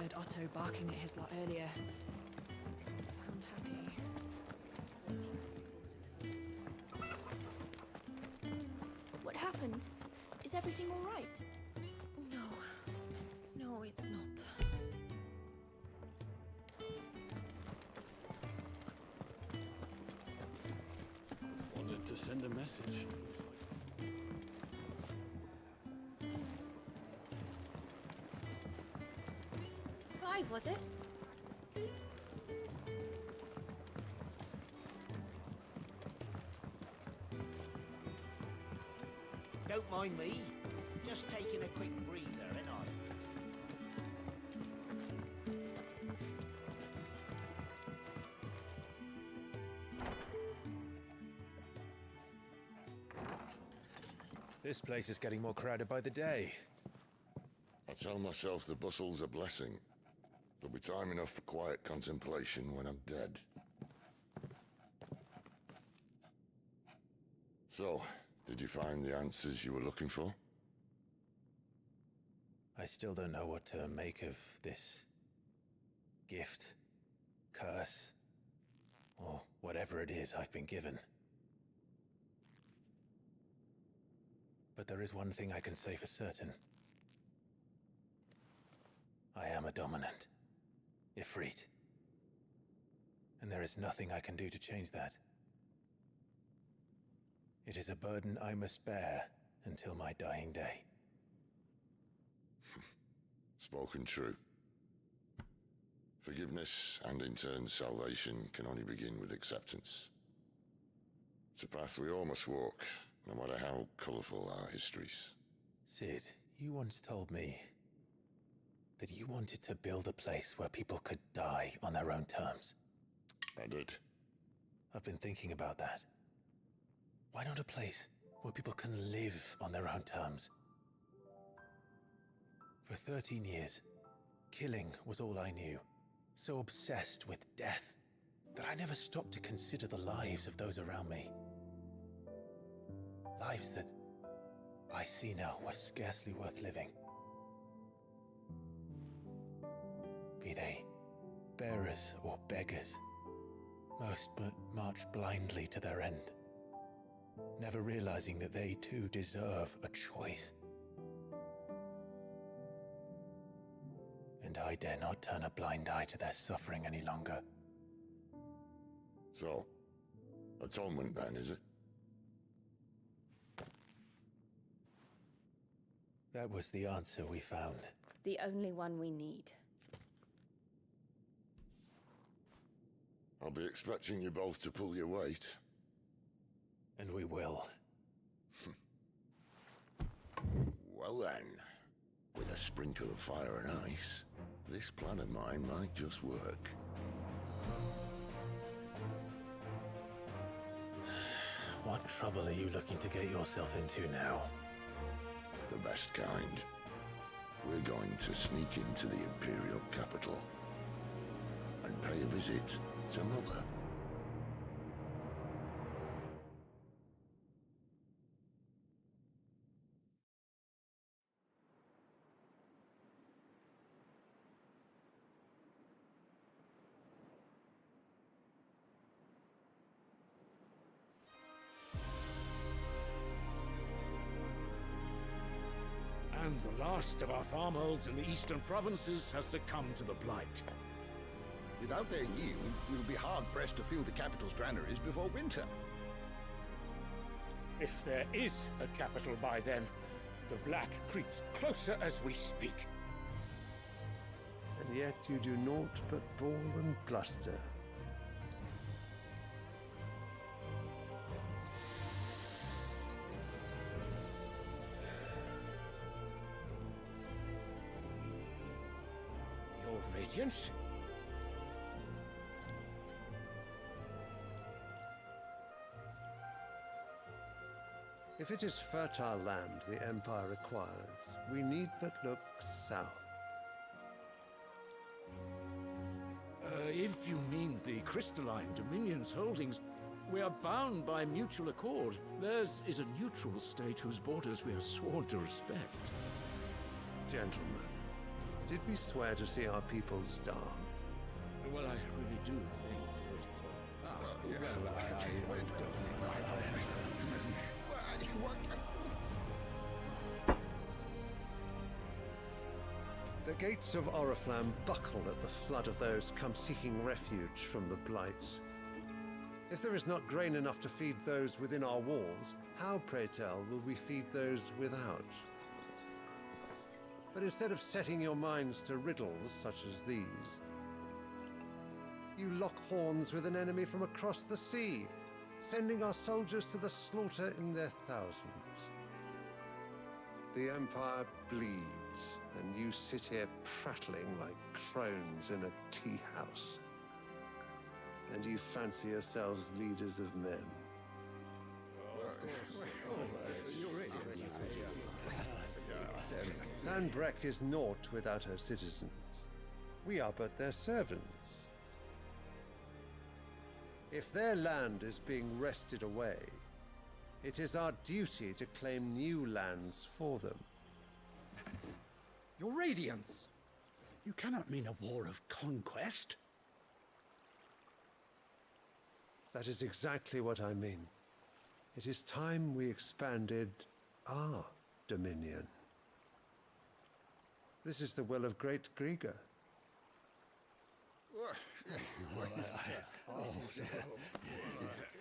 heard Otto barking at his lot earlier. Didn't sound happy. What happened? Is everything all right? No. No, it's not. Wanted to send a message. Clive, was it? Don't mind me. Just taking a quick breather, ain't I? This place is getting more crowded by the day. I tell myself the bustle's a blessing. There'll be time enough for quiet contemplation when I'm dead. So, did you find the answers you were looking for? I still don't know what to make of this gift, curse, or whatever it is I've been given. But there is one thing I can say for certain. I am a dominant, Ifrit. And there is nothing I can do to change that. It is a burden I must bear until my dying day. Spoken true. Forgiveness and in turn salvation can only begin with acceptance. It's a path we all must walk, no matter how colourful our histories. Sid, you once told me that you wanted to build a place where people could die on their own terms. I did. I've been thinking about that. Why not a place where people can live on their own terms? For 13 years, killing was all I knew. So obsessed with death that I never stopped to consider the lives of those around me. Lives that I see now were scarcely worth living. Be they bearers or beggars, most march blindly to their end, never realizing that they too deserve a choice. And I dare not turn a blind eye to their suffering any longer. So, atonement then, is it? That was the answer we found. The only one we need. I'll be expecting you both to pull your weight. And we will. Well then, with a sprinkle of fire and ice, this plan of mine might just work. What trouble are you looking to get yourself into now? The best kind. We're going to sneak into the Imperial capital and pay a visit to Mother. And the last of our farmholds in the eastern provinces has succumbed to the blight. Without their yield, we'll be hard-pressed to fill the capital's granaries before winter. If there is a capital by then, the black creeps closer as we speak. And yet you do naught but bawl and bluster. Your Radiance? If it is fertile land the Empire requires, we need but look south. If you mean the crystalline Dominion's holdings, we are bound by mutual accord. Theirs is a neutral state whose borders we are sworn to respect. Gentlemen, Did we swear to see our people starve? Well, I really do think that... The gates of Oriflamme buckle at the flood of those come seeking refuge from the Blight. If there is not grain enough to feed those within our walls, how, pray tell, will we feed those without? But instead of setting your minds to riddles such as these, you lock horns with an enemy from across the sea, sending our soldiers to the slaughter in their thousands. The Empire bleeds, and you sit here prattling like crones in a tea house. And you fancy yourselves leaders of men. Sandbreck is naught without her citizens. We are but their servants. If their land is being wrested away, it is our duty to claim new lands for them. Your Radiance! You cannot mean a war of conquest. That is exactly what I mean. It is time we expanded our dominion. This is the will of great Grieger.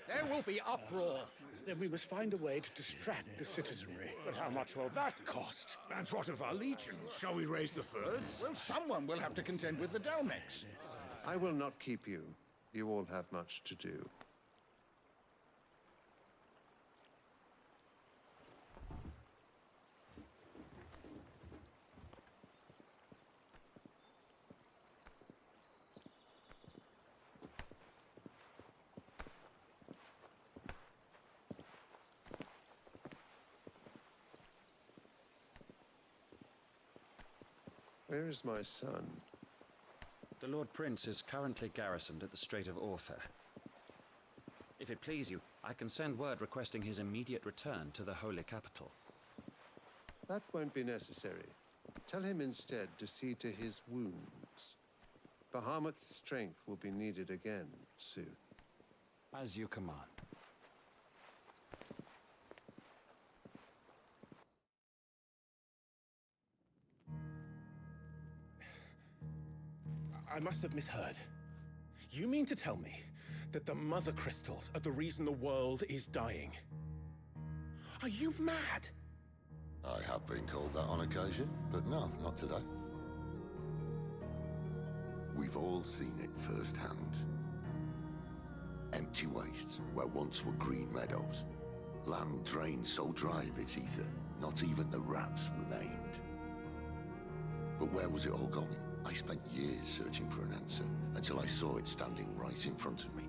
There will be uproar. Then we must find a way to distract the citizenry. But how much will that cost? And what of our legions? Shall we raise the furs? Well, someone will have to contend with the Dalmex. I will not keep you. You all have much to do. Where is my son? The Lord Prince is currently garrisoned at the Strait of Author. If it please you, I can send word requesting his immediate return to the Holy Capital. That won't be necessary. Tell him instead to see to his wounds. Bahamut's strength will be needed again soon. As you command. I must have misheard. You mean to tell me that the Mother Crystals are the reason the world is dying? Are you mad? I have been called that on occasion, but no, not today. We've all seen it firsthand. Empty wastes where once were green meadows. Land drained so dry of its ether, not even the rats remained. But where was it all going? I spent years searching for an answer, until I saw it standing right in front of me.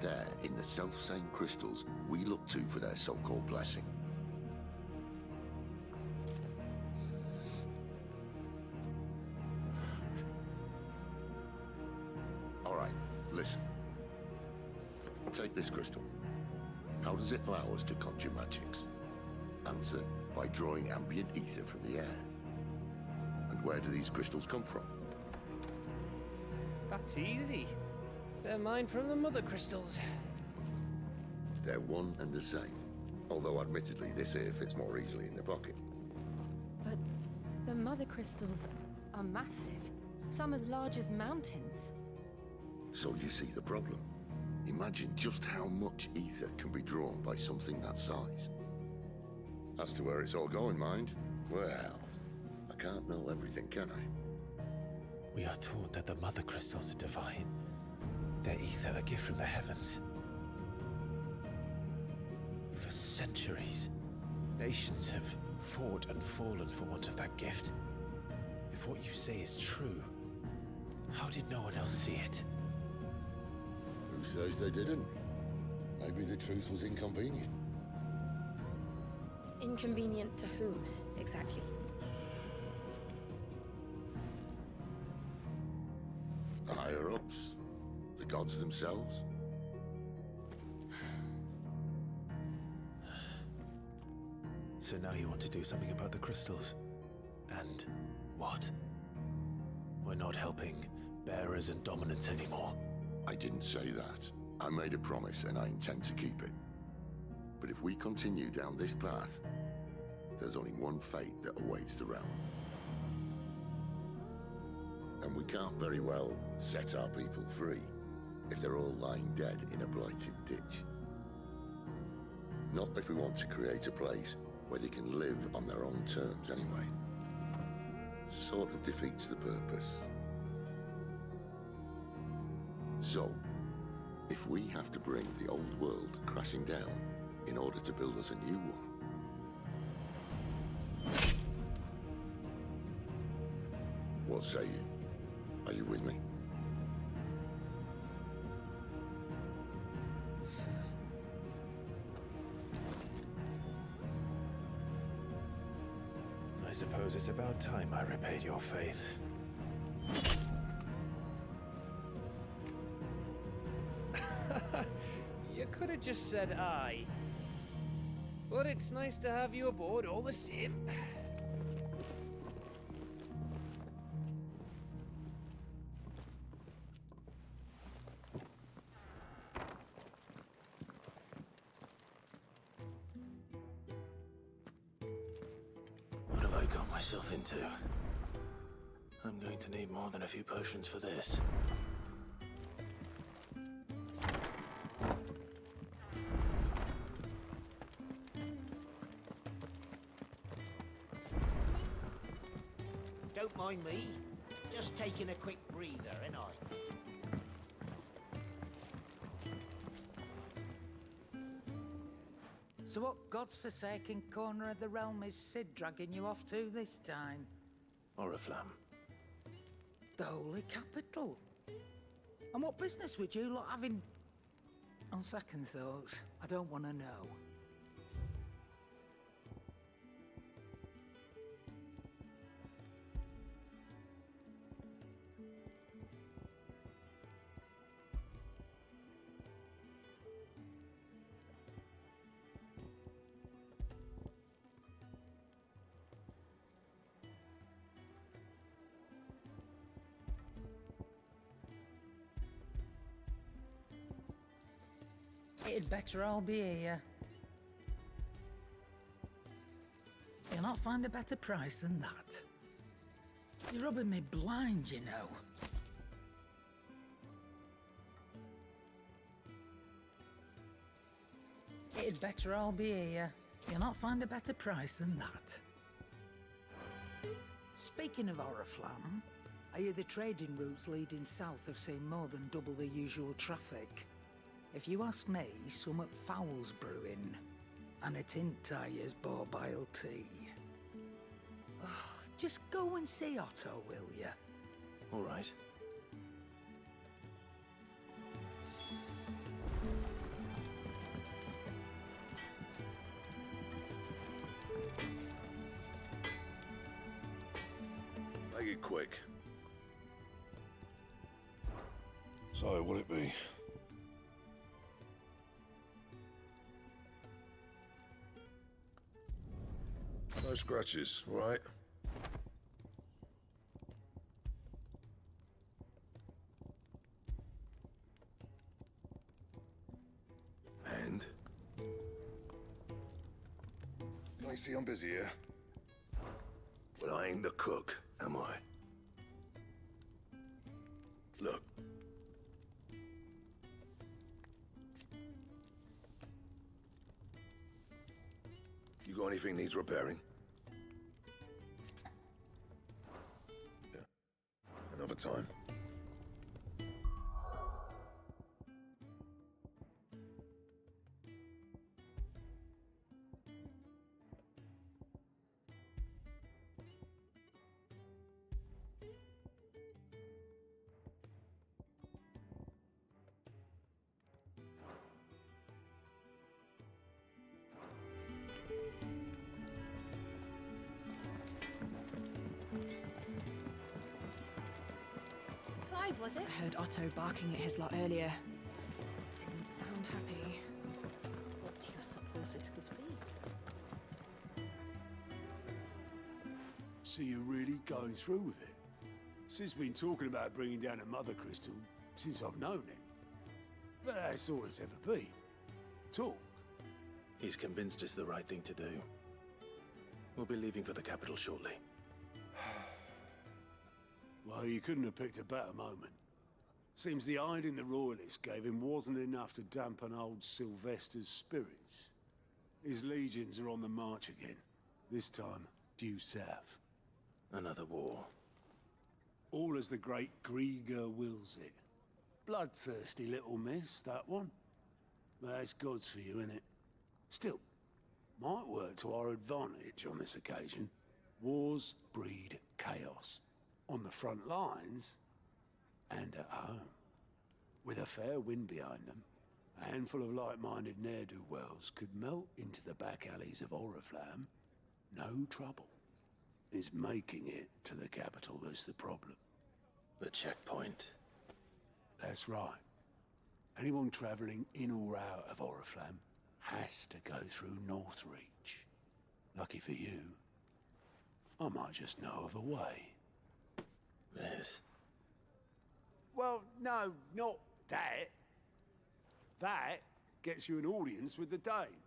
There, in the self-same crystals we look to for their so-called blessing. All right, listen. Take this crystal. How does it allow us to conjure magics? Answer, by drawing ambient ether from the air. And where do these crystals come from? That's easy. They're mine from the Mother Crystals. They're one and the same. Although admittedly this here fits more easily in the pocket. But the Mother Crystals are massive. Some as large as mountains. So you see the problem. Imagine just how much ether can be drawn by something that size. As to where it's all going, mind, well, I can't know everything, can I? We are taught that the Mother Crystals are divine. Their ether a gift from the heavens. For centuries, nations have fought and fallen for want of that gift. If what you say is true, how did no one else see it? Who says they didn't? Maybe the truth was inconvenient. Inconvenient to whom, exactly? The higher-ups, the gods themselves. So now you want to do something about the crystals? And What? We're not helping bearers and dominants anymore. I didn't say that. I made a promise and I intend to keep it. But if we continue down this path, there's only one fate that awaits the realm. And we can't very well set our people free if they're all lying dead in a blighted ditch. Not if we want to create a place where they can live on their own terms anyway. Sort of defeats the purpose. So, if we have to bring the old world crashing down in order to build us a new one, what say you? Are you with me? I suppose it's about time I repaid your faith. You could have just said aye. But it's nice to have you aboard all the same. What have I got myself into? I'm going to need more than a few potions for this. Don't mind me. Just taking a quick breather, ain't I? So what God's forsaken corner of the realm is Sid dragging you off to this time? Oriflamme. The Holy Capital. And what business would you lot have in... On second thoughts, I don't want to know. It'd better all be here. You'll not find a better price than that. You're rubbing me blind, you know. It'd better all be here. You'll not find a better price than that. Speaking of Oriflamme, I hear the trading routes leading south have seen more than double the usual traffic. If you ask me, summat foul's brewing, and it ain't Tyre's borbile tea. Oh, just go and see Otto, will ya? All right. Make it quick. So, will it be? No scratches, all right? And? I see I'm busy here. But I ain't the cook, am I? Look. You got anything needs repairing? Yeah. Another time. Clive, was it? I heard Otto barking at his lot earlier. Didn't sound happy. What do you suppose it could be? So you're really going through with it? Sid's been talking about bringing down a mother crystal since I've known him. But that's all it's ever been. Talk. He's convinced it's the right thing to do. We'll be leaving for the capital shortly. Well, you couldn't have picked a better moment. Seems the hiding the Royalists gave him wasn't enough to dampen old Sylvester's spirits. His legions are on the march again, this time due south. Another war. All as the great Grieger wills it. Bloodthirsty little miss, that one. But that's God's for you, innit? Still, might work to our advantage on this occasion. Wars breed chaos. On the front lines, and at home. With a fair wind behind them, a handful of like-minded ne'er-do-wells could melt into the back alleys of Oriflamme. No trouble. It's making it to the capital that's the problem. The checkpoint. That's right. Anyone travelling in or out of Oriflamme has to go through Northreach. Lucky for you, I might just know of a way. This? Well, no, not that. That gets you an audience with the Dame.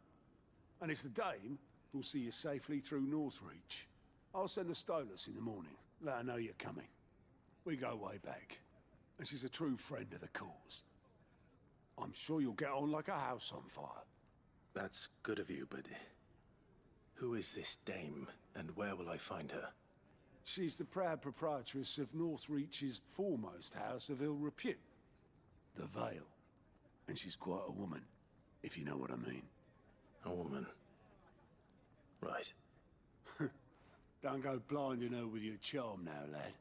And it's the Dame who'll see you safely through Northreach. I'll send a Stolas in the morning. Let her know you're coming. We go way back. And she's a true friend of the cause. I'm sure you'll get on like a house on fire. That's good of you, but... who is this Dame, and where will I find her? She's the proud proprietress of Northreach's foremost house of ill repute, the Vale. And she's quite a woman, if you know what I mean. A woman? Right. Don't go blinding her with your charm now, lad.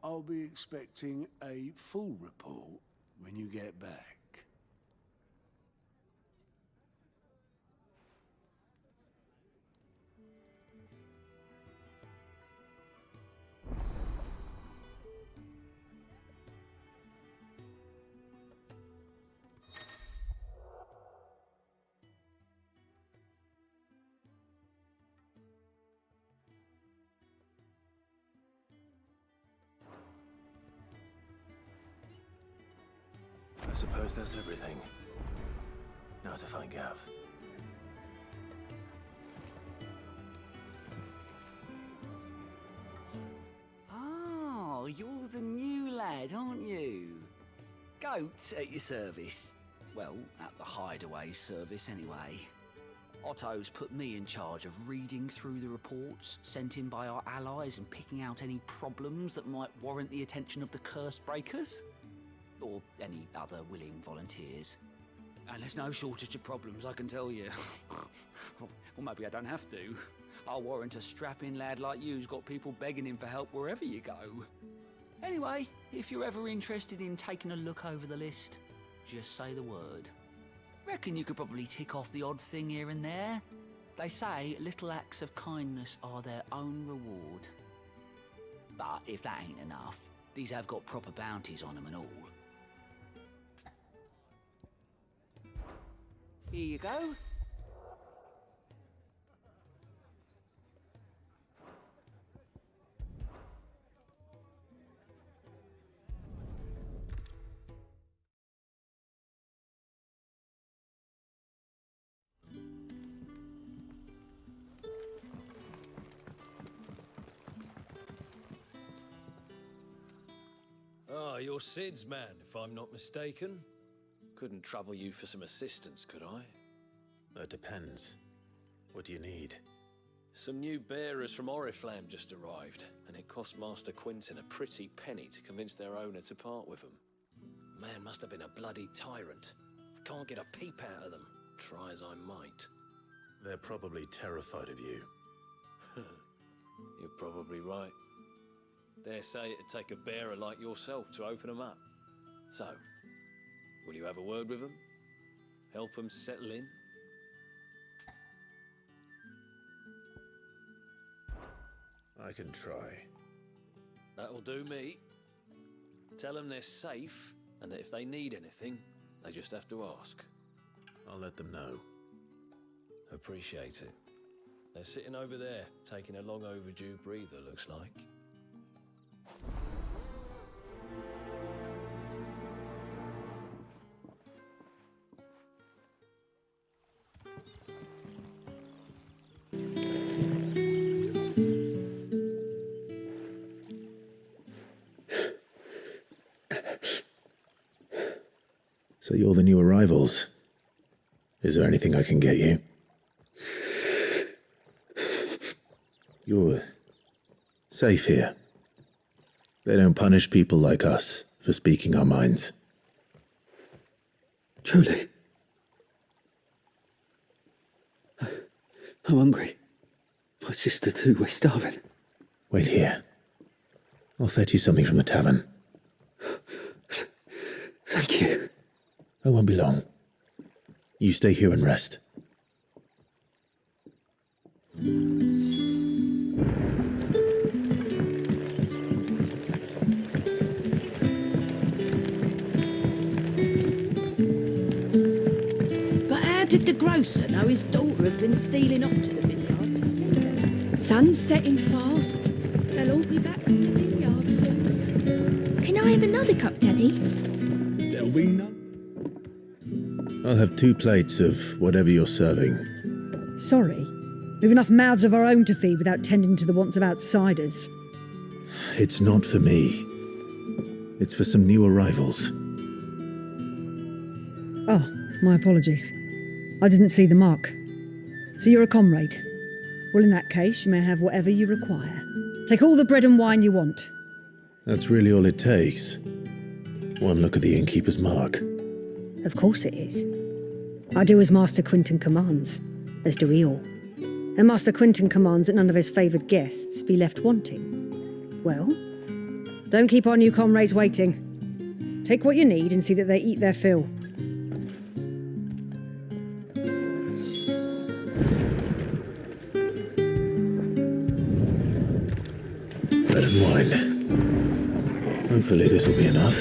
I'll be expecting a full report when you get back. I suppose that's everything. Now to find Gav. Oh, you're the new lad, aren't you? Goat at your service. Well, at the hideaway service anyway. Otto's put me in charge of reading through the reports sent in by our allies and picking out any problems that might warrant the attention of the curse breakers. Or any other willing volunteers. And there's no shortage of problems, I can tell you. Well, maybe I don't have to. I'll warrant a strapping lad like you's got people begging him for help wherever you go. Anyway, if you're ever interested in taking a look over the list, just say the word. Reckon you could probably tick off the odd thing here and there. They say little acts of kindness are their own reward. But if that ain't enough, these have got proper bounties on them and all. Here you go. Ah, you're Sid's man, if I'm not mistaken. Couldn't trouble you for some assistance, could I? That depends. What do you need? Some new bearers from Oriflamme just arrived, and it cost Master Quinton a pretty penny to convince their owner to part with them. Man must have been a bloody tyrant. Can't get a peep out of them, try as I might. They're probably terrified of you. You're probably right. Dare say it'd take a bearer like yourself to open them up. So, will you have a word with them? Help them settle in? I can try. That'll do me. Tell them they're safe, and that if they need anything, they just have to ask. I'll let them know. Appreciate it. They're sitting over there, taking a long overdue breather, looks like. So you're the new arrivals. Is there anything I can get you? You're safe here. They don't punish people like us for speaking our minds. Truly. I'm hungry. My sister too, we're starving. Wait here. I'll fetch you something from the tavern. Thank you. I won't be long. You stay here and rest. But how did the grocer know his daughter had been stealing up to the vineyard to see them? Sun's setting fast. They'll all be back from the vineyard soon. Can I have another cup, Daddy? There'll be none. I'll have 2 plates of whatever you're serving. Sorry. We've enough mouths of our own to feed without tending to the wants of outsiders. It's not for me. It's for some new arrivals. Oh, my apologies. I didn't see the mark. So you're a comrade. Well, in that case, you may have whatever you require. Take all the bread and wine you want. That's really all it takes. One look at the innkeeper's mark. Of course it is. I do as Master Quinton commands, as do we all. And Master Quinton commands that none of his favoured guests be left wanting. Well, don't keep our new comrades waiting. Take what you need and see that they eat their fill. Bread and wine. Hopefully this will be enough.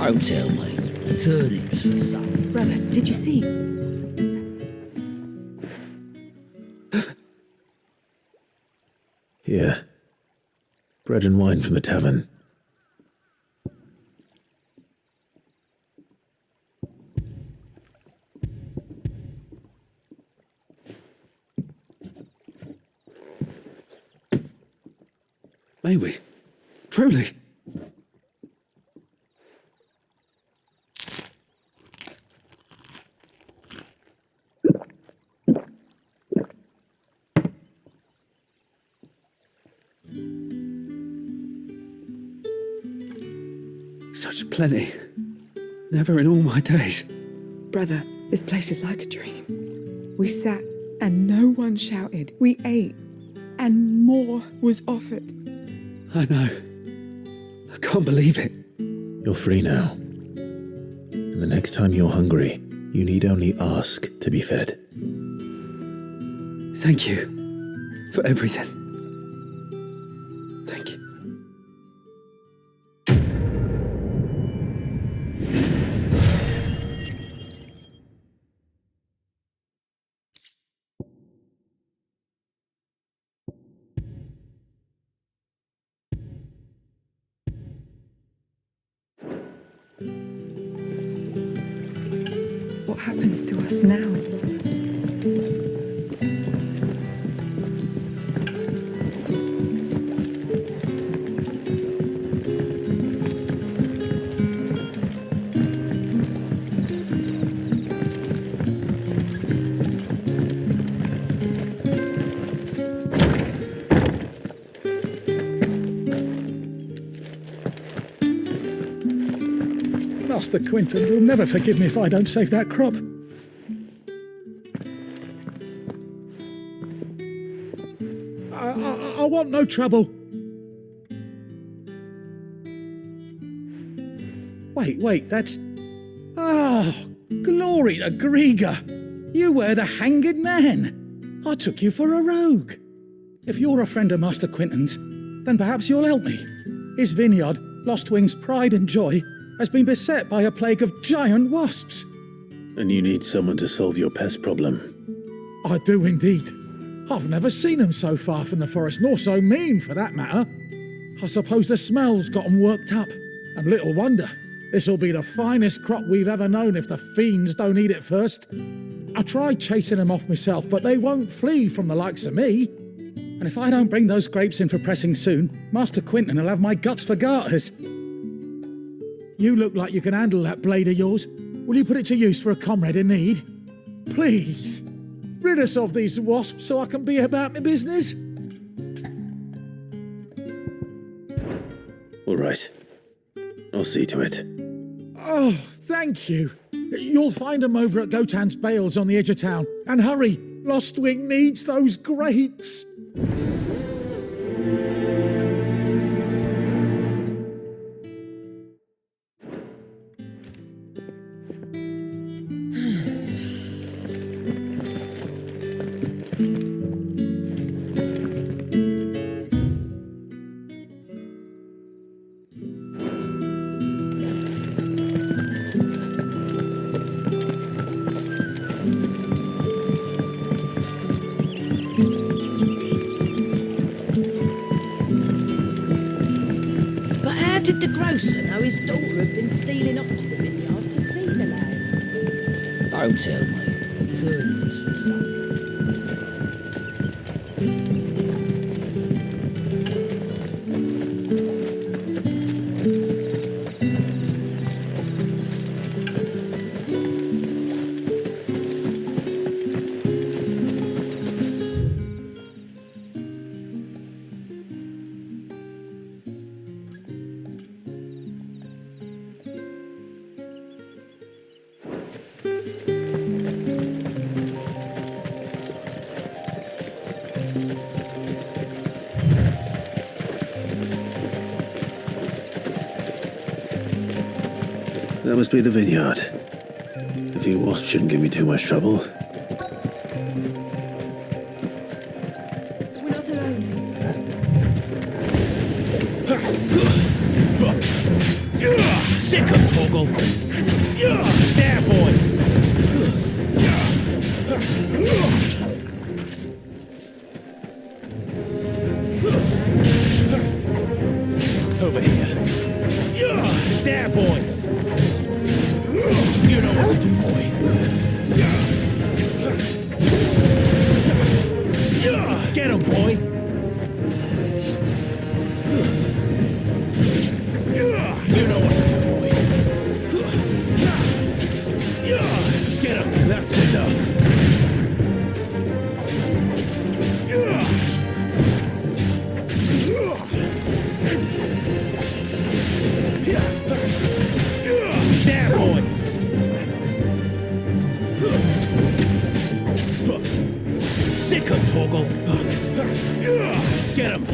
Don't tell me. Turnips for supper. Brother, did you see? Here. Bread and wine from the tavern. May we? Truly? Such plenty. Never in all my days. Brother, this place is like a dream. We sat and no one shouted. We ate and more was offered. I know. I can't believe it. You're free now. And the next time you're hungry, you need only ask to be fed. Thank you for everything. Thank you. What happens to us now? Master Quinton will never forgive me if I don't save that crop. I want no trouble. Wait, that's... Oh, glory to Griga! You were the hanged man! I took you for a rogue. If you're a friend of Master Quinton's, then perhaps you'll help me. His vineyard, Lostwing's pride and joy, has been beset by a plague of giant wasps. And you need someone to solve your pest problem. I do indeed. I've never seen them so far from the forest, nor so mean for that matter. I suppose the smell's got 'em worked up, and little wonder. This'll be the finest crop we've ever known if the fiends don't eat it first. I tried chasing them off myself, but they won't flee from the likes of me. And if I don't bring those grapes in for pressing soon, Master Quinton will have my guts for garters. You look like you can handle that blade of yours. Will you put it to use for a comrade in need? Please, rid us of these wasps so I can be about my business. All right. I'll see to it. Oh, thank you. You'll find 'em over at Gotan's Bales on the edge of town. And hurry, Lostwing needs those grapes. Did the grocer know his daughter had been stealing up to the vineyard to see the lad? Don't tell me. Turnings for some. That must be the vineyard. A few wasps shouldn't give me too much trouble. We're not alone. Sick of Toggle! There, boy! Over here. There, boy! You know what to do, boy. Get him, boy! You know what to do, boy. Get him! That's enough! There, boy! Sick of Toggle! Get him!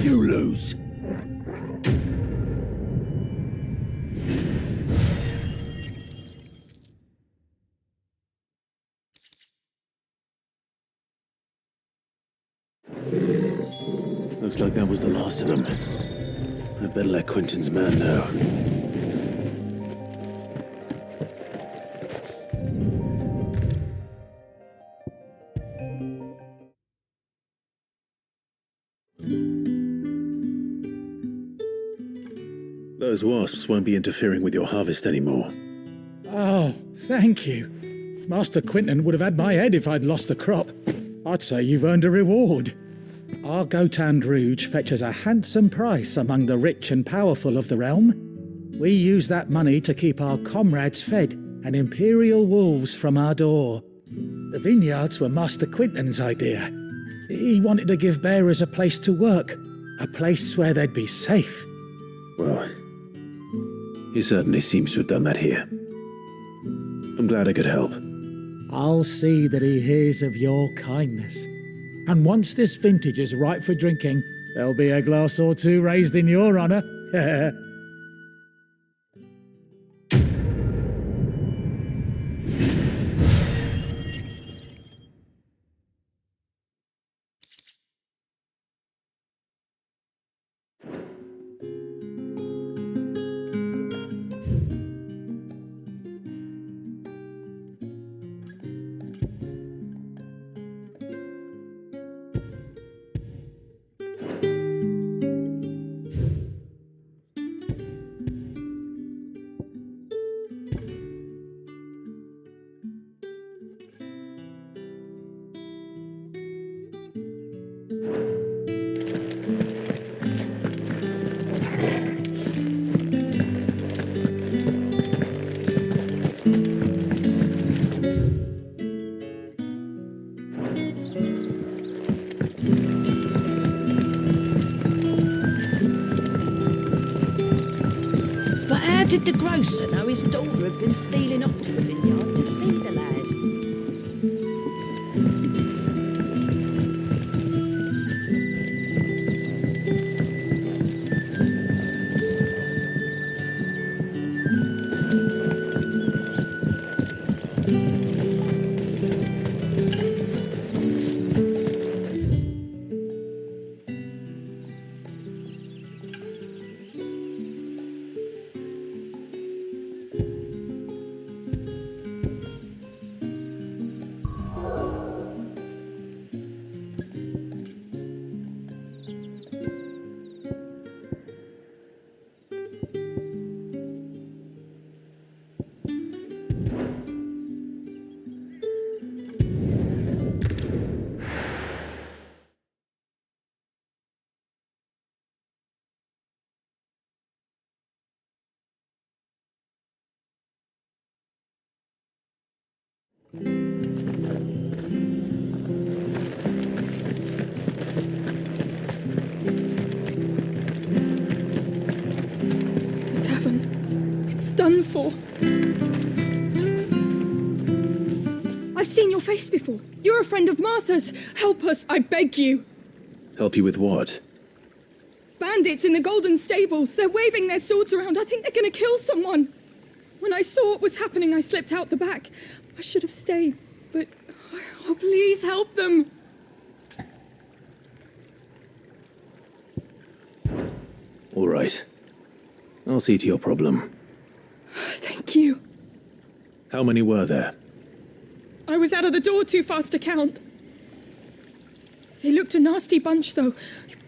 You lose! Looks like that was the last of them. I'd better let Quinton's man know. Those wasps won't be interfering with your harvest anymore. Oh, thank you. Master Quinton would have had my head if I'd lost the crop. I'd say you've earned a reward. Our Gotan Rouge fetches a handsome price among the rich and powerful of the realm. We use that money to keep our comrades fed and imperial wolves from our door. The vineyards were Master Quinton's idea. He wanted to give bearers a place to work, a place where they'd be safe. Well, he certainly seems to have done that here. I'm glad I could help. I'll see that he hears of your kindness. And once this vintage is ripe for drinking, there'll be a glass or two raised in your honour. Did the grocer know his daughter had been stealing off to the vineyard to see the lad? The tavern. It's done for. I've seen your face before. You're a friend of Martha's. Help us, I beg you. Help you with what? Bandits in the Golden Stables. They're waving their swords around. I think they're going to kill someone. When I saw what was happening, I slipped out the back. I should have stayed, but... Oh, please help them. All right. I'll see to your problem. Thank you. How many were there? I was out of the door too fast to count. They looked a nasty bunch, though.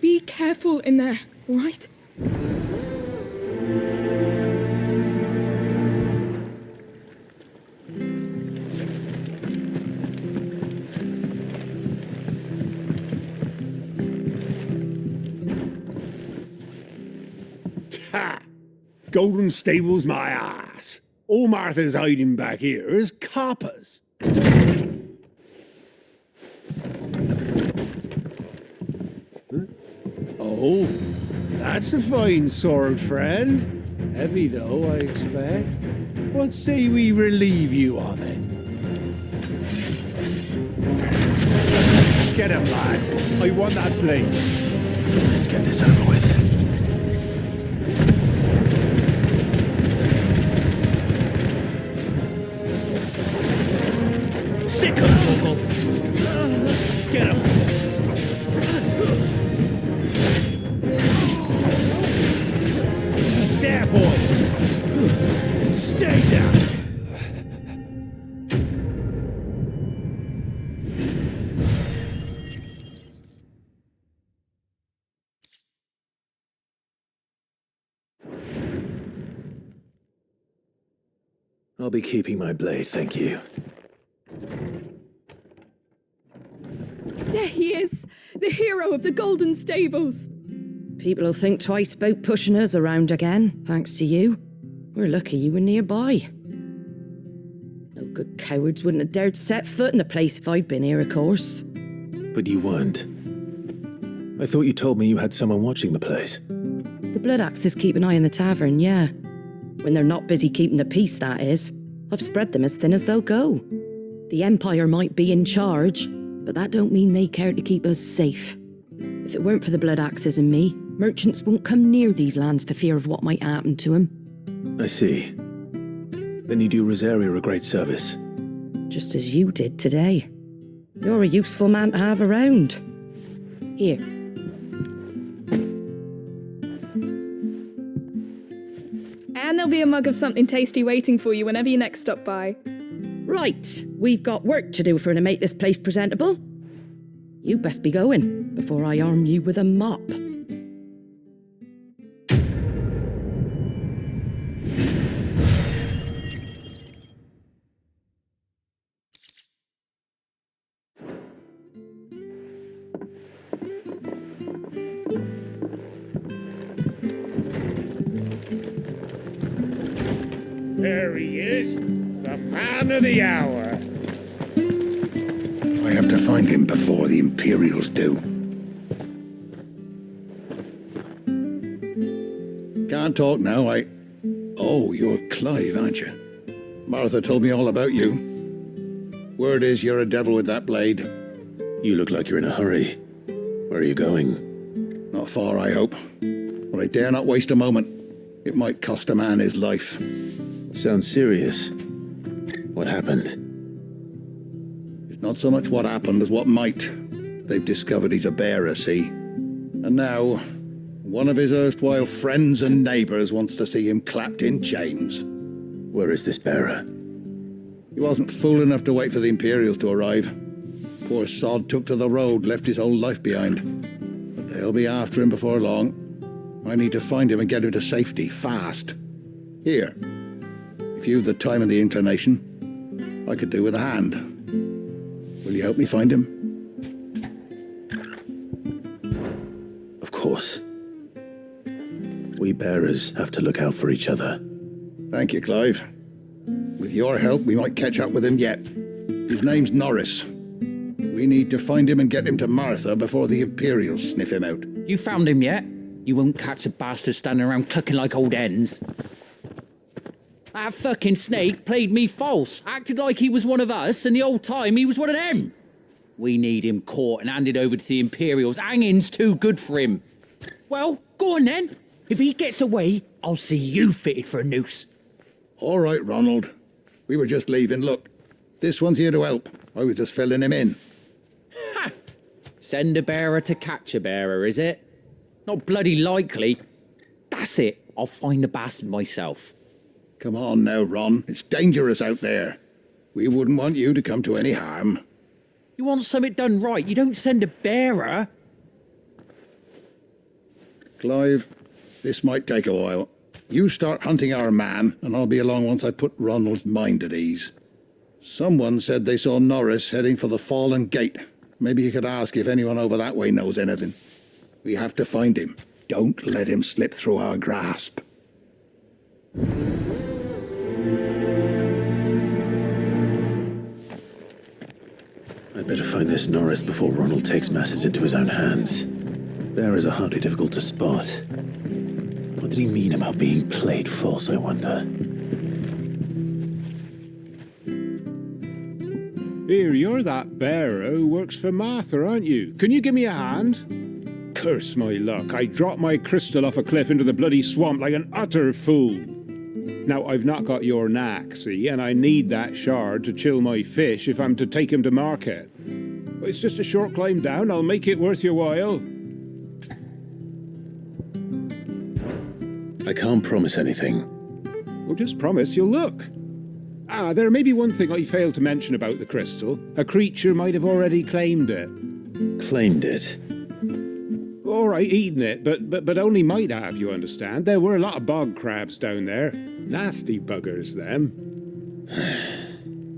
Be careful in there, all right? Ha! Golden Stables my ass. All Martha's hiding back here is coppers. Oh, that's a fine sword, friend. Heavy, though, I expect. What say we relieve you of it? Get him, lads. I want that blade. Let's get this over with. Sick of Torgal. Get him. There, boy. Stay down. I'll be keeping my blade, thank you. There he is, the hero of the Golden Stables. People will think twice about pushing us around again, thanks to you. We're lucky you were nearby. No good cowards wouldn't have dared set foot in the place if I'd been here, of course. But you weren't. I thought you told me you had someone watching the place. The Blood Axes keep an eye on the tavern, yeah. When they're not busy keeping the peace, that is. I've spread them as thin as they'll go. The Empire might be in charge, but that don't mean they care to keep us safe. If it weren't for the Blood Axes and me, merchants won't come near these lands for fear of what might happen to them. I see. Then you do Rosaria a great service. Just as you did today. You're a useful man to have around. Here. And there'll be a mug of something tasty waiting for you whenever you next stop by. Right, we've got work to do for to make this place presentable. You best be going, before I arm you with a mop. There he is, the man of the hour. I have to find him before the Imperials do. Can't talk now, Oh, you're Clive, aren't you? Martha told me all about you. Word is you're a devil with that blade. You look like you're in a hurry. Where are you going? Not far, I hope. But I dare not waste a moment. It might cost a man his life. Sounds serious. What happened? It's not so much what happened as what might. They've discovered he's a bearer, see? And now, one of his erstwhile friends and neighbours wants to see him clapped in chains. Where is this bearer? He wasn't fool enough to wait for the Imperials to arrive. Poor sod took to the road, left his whole life behind. But they'll be after him before long. I need to find him and get him to safety, fast. Here, if you've the time and the inclination, I could do with a hand. Will you help me find him? Of course. We bearers have to look out for each other. Thank you, Clive. With your help, we might catch up with him yet. His name's Norris. We need to find him and get him to Martha before the Imperials sniff him out. You found him yet? You won't catch a bastard standing around clucking like old hens. That fucking snake played me false, acted like he was one of us, and the whole time he was one of them. We need him caught and handed over to the Imperials. Hanging's too good for him. Well, go on then. If he gets away, I'll see you fitted for a noose. All right, Ronald. We were just leaving. Look, this one's here to help. I was just filling him in. Ha! Send a bearer to catch a bearer, is it? Not bloody likely. That's it. I'll find the bastard myself. Come on now, Ron. It's dangerous out there. We wouldn't want you to come to any harm. You want something done right, you don't send a bearer. Clive, this might take a while. You start hunting our man, and I'll be along once I put Ronald's mind at ease. Someone said they saw Norris heading for the Fallen Gate. Maybe you could ask if anyone over that way knows anything. We have to find him. Don't let him slip through our grasp. I'd better find this Norris before Ronald takes matters into his own hands. Bearers are hardly difficult to spot. What did he mean about being played false, I wonder? Here, you're that bearer who works for Martha, aren't you? Can you give me a hand? Curse my luck, I dropped my crystal off a cliff into the bloody swamp like an utter fool. Now, I've not got your knack, see, and I need that shard to chill my fish if I'm to take him to market. But it's just a short climb down, I'll make it worth your while. I can't promise anything. Well, just promise you'll look. Ah, there may be one thing I failed to mention about the crystal. A creature might have already claimed it. Claimed it? All right, eaten it, but only might have, you understand. There were a lot of bog crabs down there. Nasty buggers, them.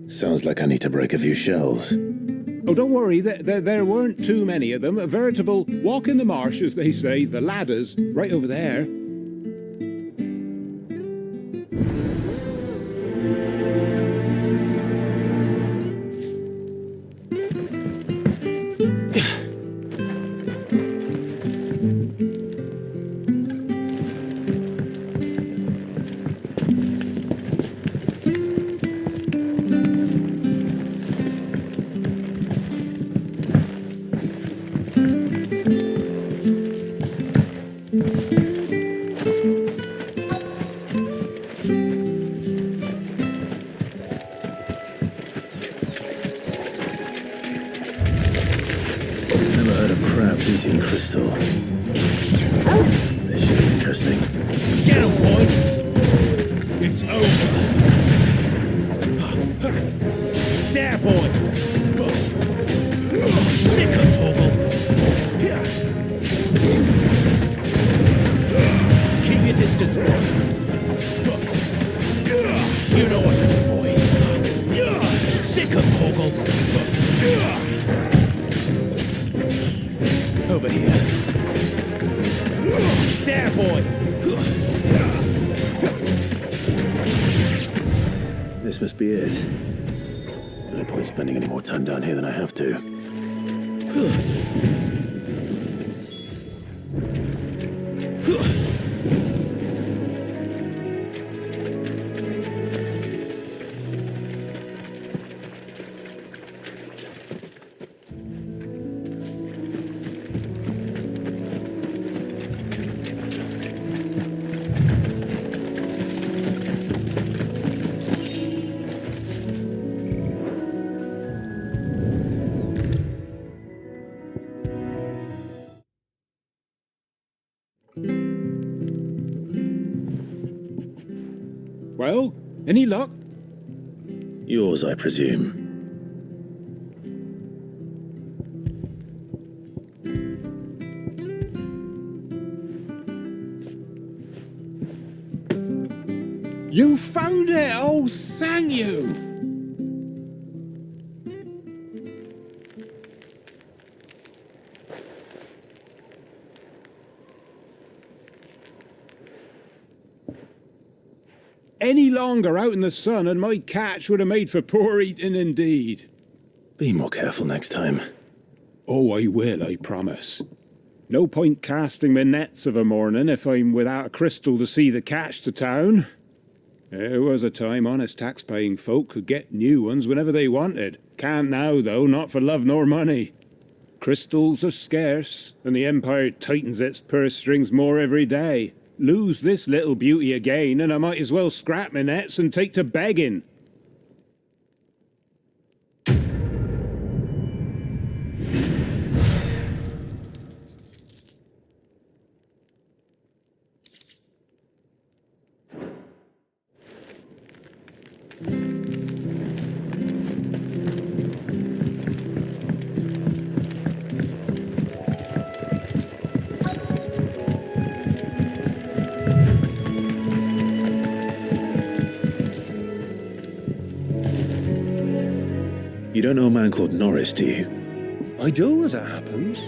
Sounds like I need to break a few shells. Oh, don't worry, there weren't too many of them. A veritable walk in the marsh, as they say, the ladders, right over there. Eating crystal. This should be interesting. Get him, boy! It's over. There, boy! Sick of Toggle! Keep your distance, boy. You know what to do, boy. Sick of Toggle! Over here. There, boy! This must be it. No point spending any more time down here than I have to. Well, any luck? Yours, I presume. You found it! Oh, thank you! Any longer out in the sun and my catch would have made for poor eating indeed. Be more careful next time. Oh, I will, I promise. No point casting my nets of a morning if I'm without a crystal to see the catch to town. There was a time honest tax-paying folk could get new ones whenever they wanted. Can't now, though, not for love nor money. Crystals are scarce, and the Empire tightens its purse strings more every day. Lose this little beauty again, and I might as well scrap my nets and take to begging. You don't know a man called Norris, do you? I do, as it happens.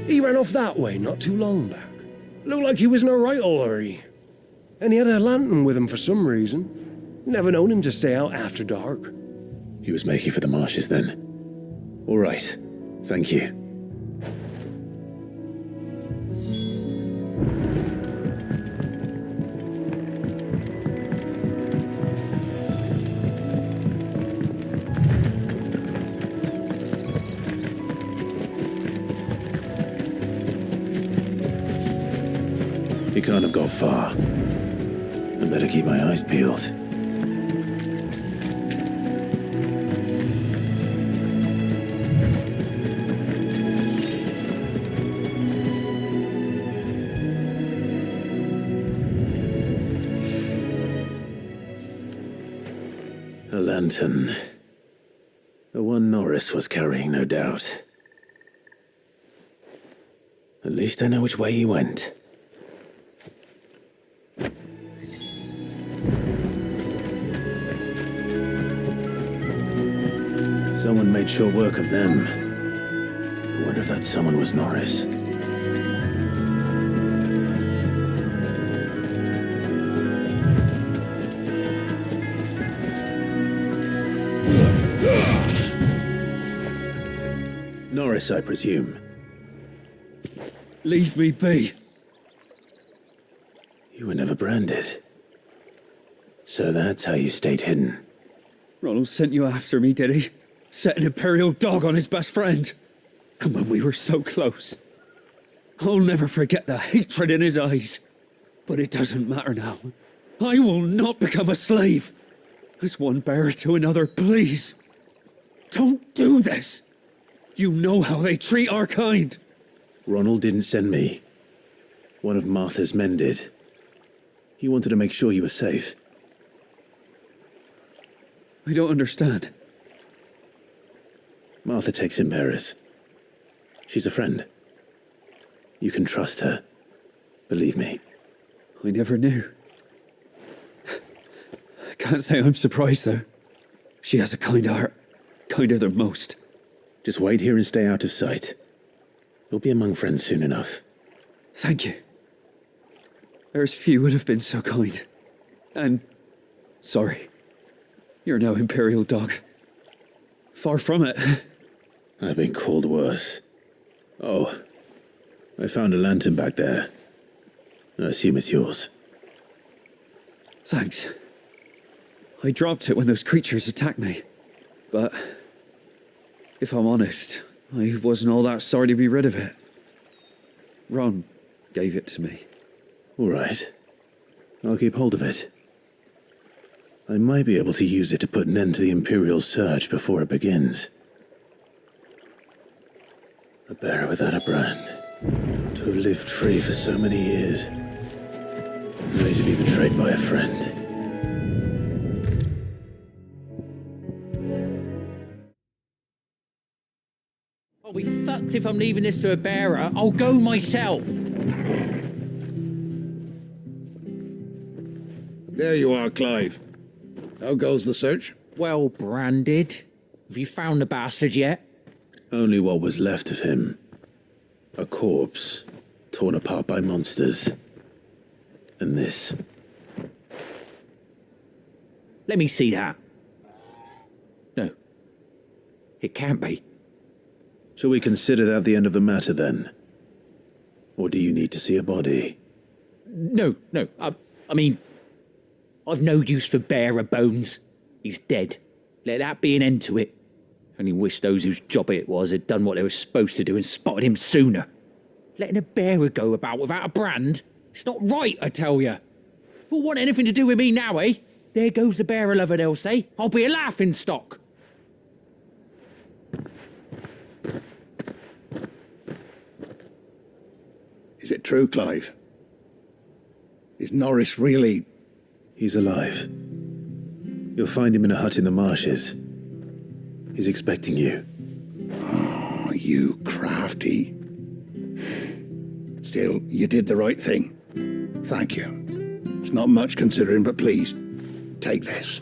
He ran off that way not too long back. Looked like he was in a right old hurry. And he had a lantern with him for some reason. Never known him to stay out after dark. He was making for the marshes then. All right. Thank you. He can't have got far. I better keep my eyes peeled. A lantern. The one Norris was carrying, no doubt. At least I know which way he went. Someone made short work of them. I wonder if that someone was Norris. Norris, I presume. Leave me be. You were never branded. So that's how you stayed hidden. Ronald sent you after me, did he? Set an Imperial dog on his best friend. And when we were so close. I'll never forget the hatred in his eyes. But it doesn't matter now. I will not become a slave. As one bearer to another, please. Don't do this. You know how they treat our kind. Ronald didn't send me. One of Martha's men did. He wanted to make sure you were safe. I don't understand. Martha takes in bearers. She's a friend. You can trust her. Believe me. I never knew. I can't say I'm surprised, though. She has a kind heart. Kinder than most. Just wait here and stay out of sight. You'll be among friends soon enough. Thank you. There's few would have been so kind. And sorry. You're no Imperial dog. Far from it. I've been called worse. Oh, I found a lantern back there. I assume it's yours. Thanks. I dropped it when those creatures attacked me. But if I'm honest, I wasn't all that sorry to be rid of it. Ron gave it to me. All right. I'll keep hold of it. I might be able to use it to put an end to the Imperial surge before it begins. A bearer without a brand. To have lived free for so many years. Only to be betrayed by a friend. if I'm leaving this to a bearer, I'll go myself. There you are, Clive. How goes the search? Well branded. Have you found the bastard yet? Only what was left of him. A corpse, torn apart by monsters. And this. Let me see that. No. It can't be. Shall we consider that the end of the matter, then? Or do you need to see a body? No. I mean, I've no use for bearer bones. He's dead. Let that be an end to it. Only wish those whose job it was had done what they were supposed to do and spotted him sooner. Letting a bearer go about without a brand? It's not right, I tell you. Who'll want anything to do with me now, eh? There goes the bearer lover, they'll say. I'll be a laughing stock. Is it true, Clive? Is Norris really... He's alive. You'll find him in a hut in the marshes. He's expecting you. Oh, you crafty. Still, you did the right thing. Thank you. It's not much considering, but please, take this.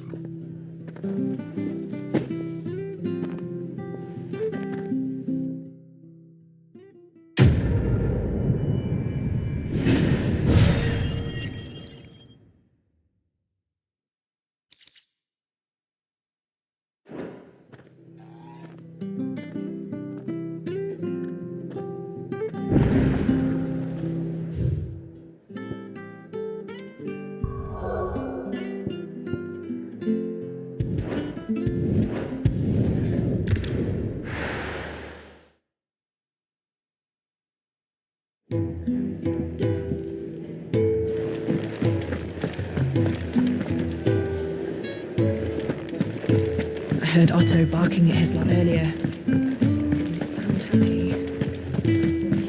I heard Otto barking at his lot earlier. Didn't sound happy.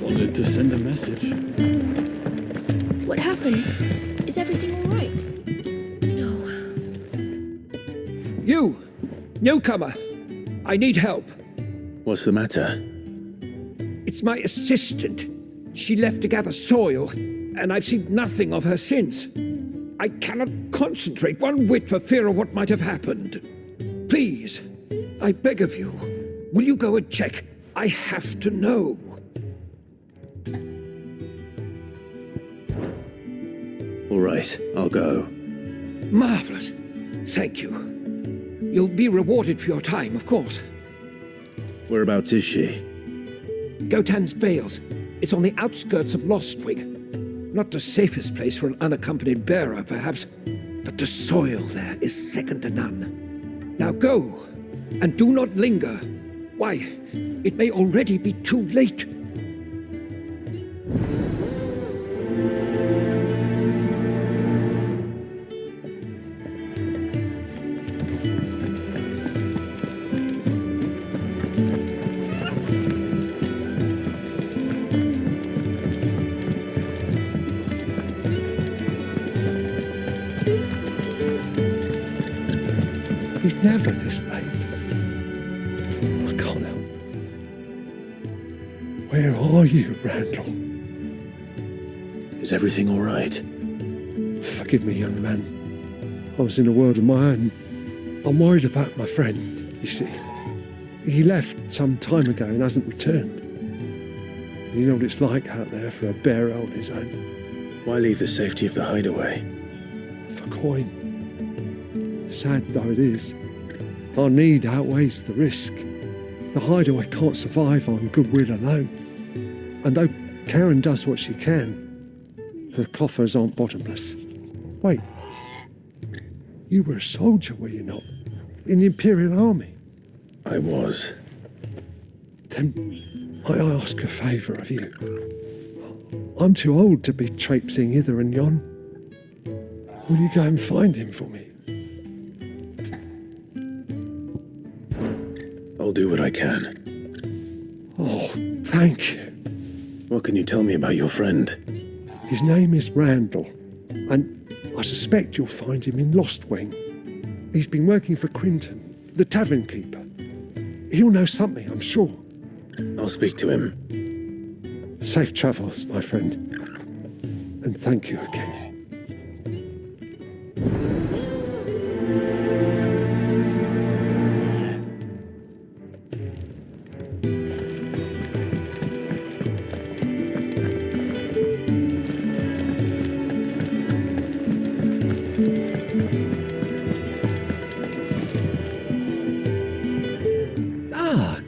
Wanted to send a message. What happened? Is everything all right? No. You! Newcomer! I need help. What's the matter? It's my assistant. She left to gather soil, and I've seen nothing of her since. I cannot concentrate one whit for fear of what might have happened. Please, I beg of you, will you go and check? I have to know. All right, I'll go. Marvelous. Thank you. You'll be rewarded for your time, of course. Whereabouts is she? Gotan's Bales. It's on the outskirts of Lostwing. Not the safest place for an unaccompanied bearer, perhaps, but the soil there is second to none. Now go, and do not linger. Why, it may already be too late. He's never this late. I can't help. Where are you, Randall? Is everything all right? Forgive me, young man. I was in a world of my own. I'm worried about my friend, you see. He left some time ago and hasn't returned. And you know what it's like out there for a bearer on his own. Why leave the safety of the hideaway? For coin. Sad though it is, our need outweighs the risk. The hideaway can't survive on goodwill alone. And though Karen does what she can, her coffers aren't bottomless. Wait, you were a soldier, were you not? In the Imperial Army? I was. Then I ask a favour of you. I'm too old to be traipsing hither and yon. Will you go and find him for me? I'll do what I can. Oh, thank you. What can you tell me about your friend? His name is Randall, and I suspect you'll find him in Lostwing. He's been working for Quinton, the tavern keeper. He'll know something, I'm sure. I'll speak to him. Safe travels, my friend. And thank you again.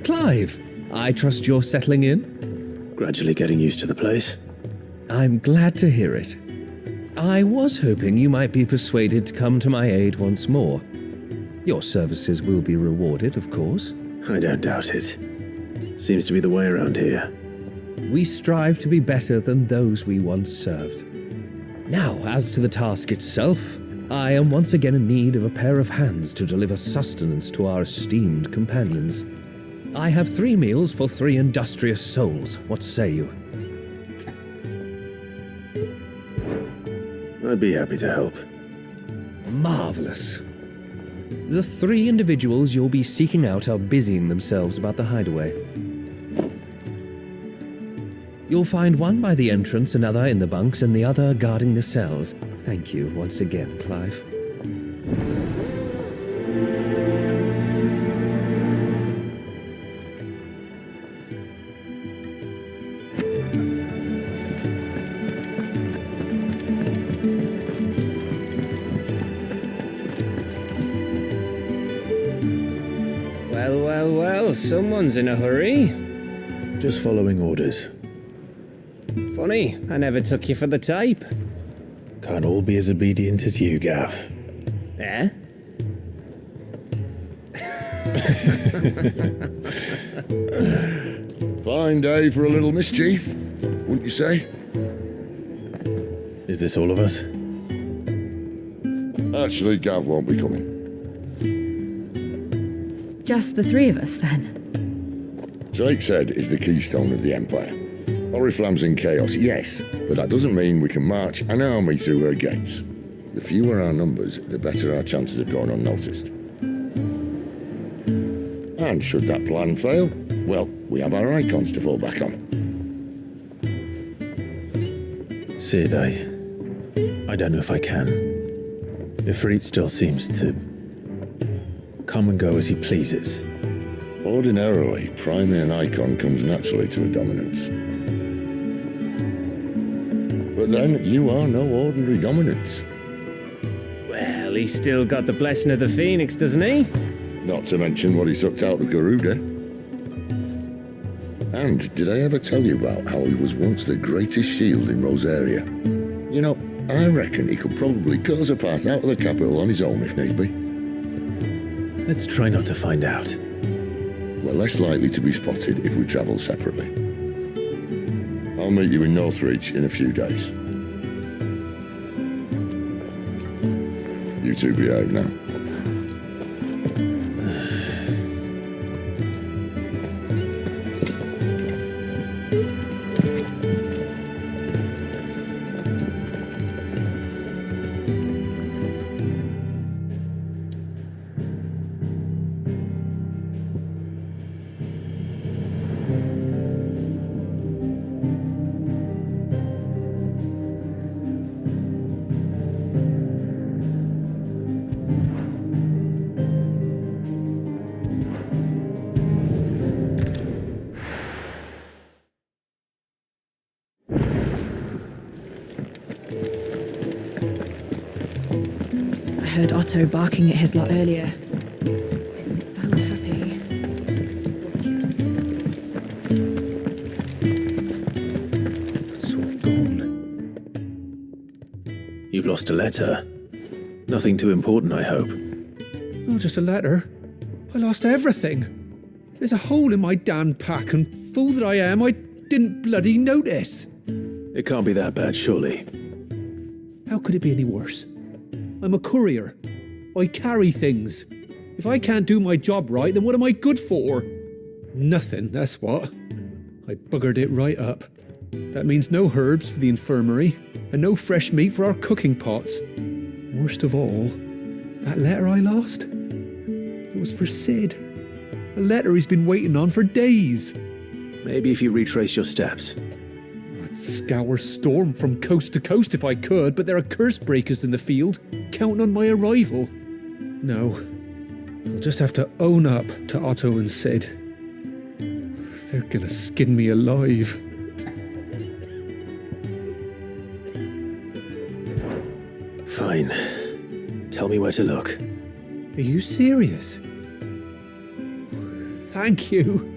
Clive, I trust you're settling in? Gradually getting used to the place. I'm glad to hear it. I was hoping you might be persuaded to come to my aid once more. Your services will be rewarded, of course. I don't doubt it. Seems to be the way around here. We strive to be better than those we once served. Now, as to the task itself, I am once again in need of a pair of hands to deliver sustenance to our esteemed companions. I have 3 meals for 3 industrious souls. What say you? I'd be happy to help. Marvelous. The 3 individuals you'll be seeking out are busying themselves about the hideaway. You'll find one by the entrance, another in the bunks, and the other guarding the cells. Thank you once again, Clive. Well, someone's in a hurry. Just following orders. Funny, I never took you for the type. Can't all be as obedient as you, Gav. Eh? Fine day for a little mischief, wouldn't you say? Is this all of us? Actually, Gav won't be coming. Just the 3 of us, then? Drake's Head is the keystone of the Empire. Oriflamme's in chaos, yes, but that doesn't mean we can march an army through her gates. The fewer our numbers, the better our chances of going unnoticed. And should that plan fail, well, we have our icons to fall back on. Sid, I don't know if I can. Ifrit still seems to come and go as he pleases. Ordinarily, priming an icon comes naturally to a dominance. But then, you are no ordinary dominance. Well, he's still got the blessing of the Phoenix, doesn't he? Not to mention what he sucked out of Garuda. And did I ever tell you about how he was once the greatest shield in Rosaria? You know, I reckon he could probably cause a path out of the capital on his own if need be. Let's try not to find out. We're less likely to be spotted if we travel separately. I'll meet you in Northreach in a few days. You two behave now. I heard Otto barking at his lot earlier. Didn't sound happy. It's all gone. You've lost a letter. Nothing too important, I hope. Not just a letter. I lost everything. There's a hole in my damn pack, and fool that I am, I didn't bloody notice. It can't be that bad, surely. How could it be any worse? I'm a courier. I carry things. If I can't do my job right, then what am I good for? Nothing, that's what. I buggered it right up. That means no herbs for the infirmary, and no fresh meat for our cooking pots. Worst of all, that letter I lost? It was for Sid. A letter he's been waiting on for days. Maybe if you retrace your steps. I'd scour Storm from coast to coast if I could, but there are curse breakers in the field, counting on my arrival. No, I'll just have to own up to Otto and Sid. They're gonna skin me alive. Fine. Tell me where to look. Are you serious? Thank you.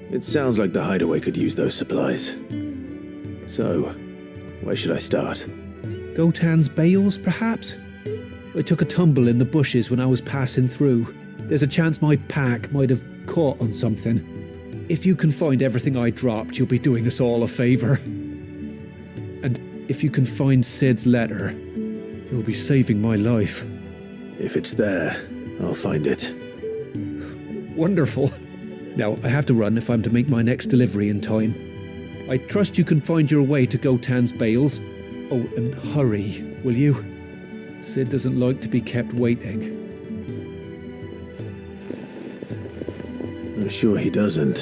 It sounds like the hideaway could use those supplies. So, where should I start? Gotan's bales, perhaps? I took a tumble in the bushes when I was passing through. There's a chance my pack might have caught on something. If you can find everything I dropped, you'll be doing us all a favour. And if you can find Sid's letter, you'll be saving my life. If it's there, I'll find it. Wonderful. Now, I have to run if I'm to make my next delivery in time. I trust you can find your way to Gotan's bales. Oh, and hurry, will you? Sid doesn't like to be kept waiting. I'm sure he doesn't.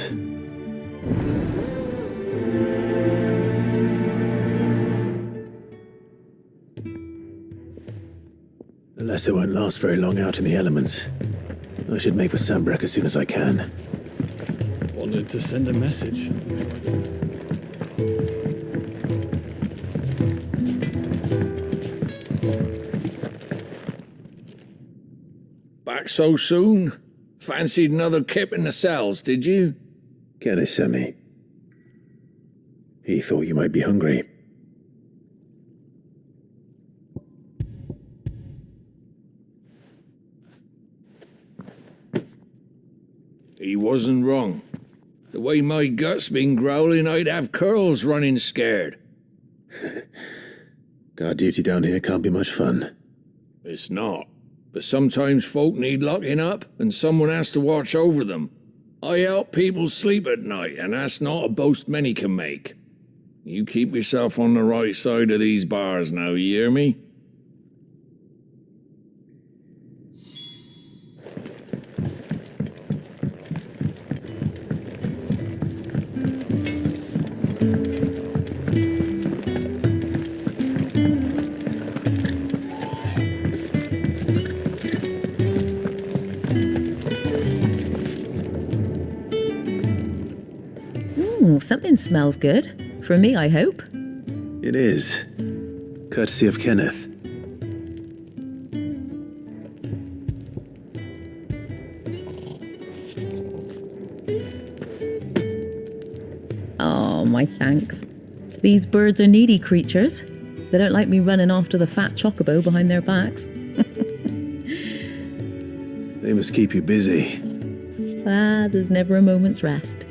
The letter won't last very long out in the elements. I should make for Sambrek as soon as I can. Wanted to send a message. Back so soon? Fancied another kip in the cells, did you? Kenneth sent me. He thought you might be hungry. He wasn't wrong. The way my gut's been growling, I'd have curls running scared. Guard duty down here can't be much fun. It's not. But sometimes folk need locking up, and someone has to watch over them. I help people sleep at night, and that's not a boast many can make. You keep yourself on the right side of these bars now, you hear me? Something smells good. For me, I hope. It is. Courtesy of Kenneth. Oh, my thanks. These birds are needy creatures. They don't like me running after the fat chocobo behind their backs. They must keep you busy. There's never a moment's rest.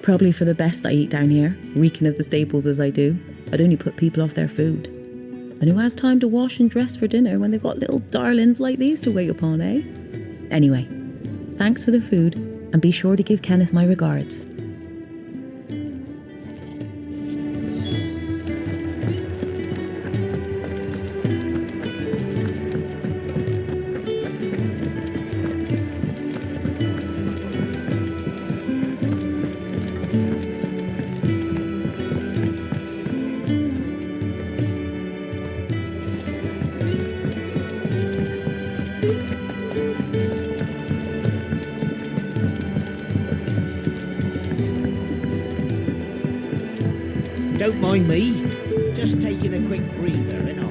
Probably for the best I eat down here, reeking of the stables as I do. I'd only put people off their food. And who has time to wash and dress for dinner when they've got little darlings like these to wait upon, eh? Anyway, thanks for the food, and be sure to give Kenneth my regards. Don't mind me. Just taking a quick breather, ain't I?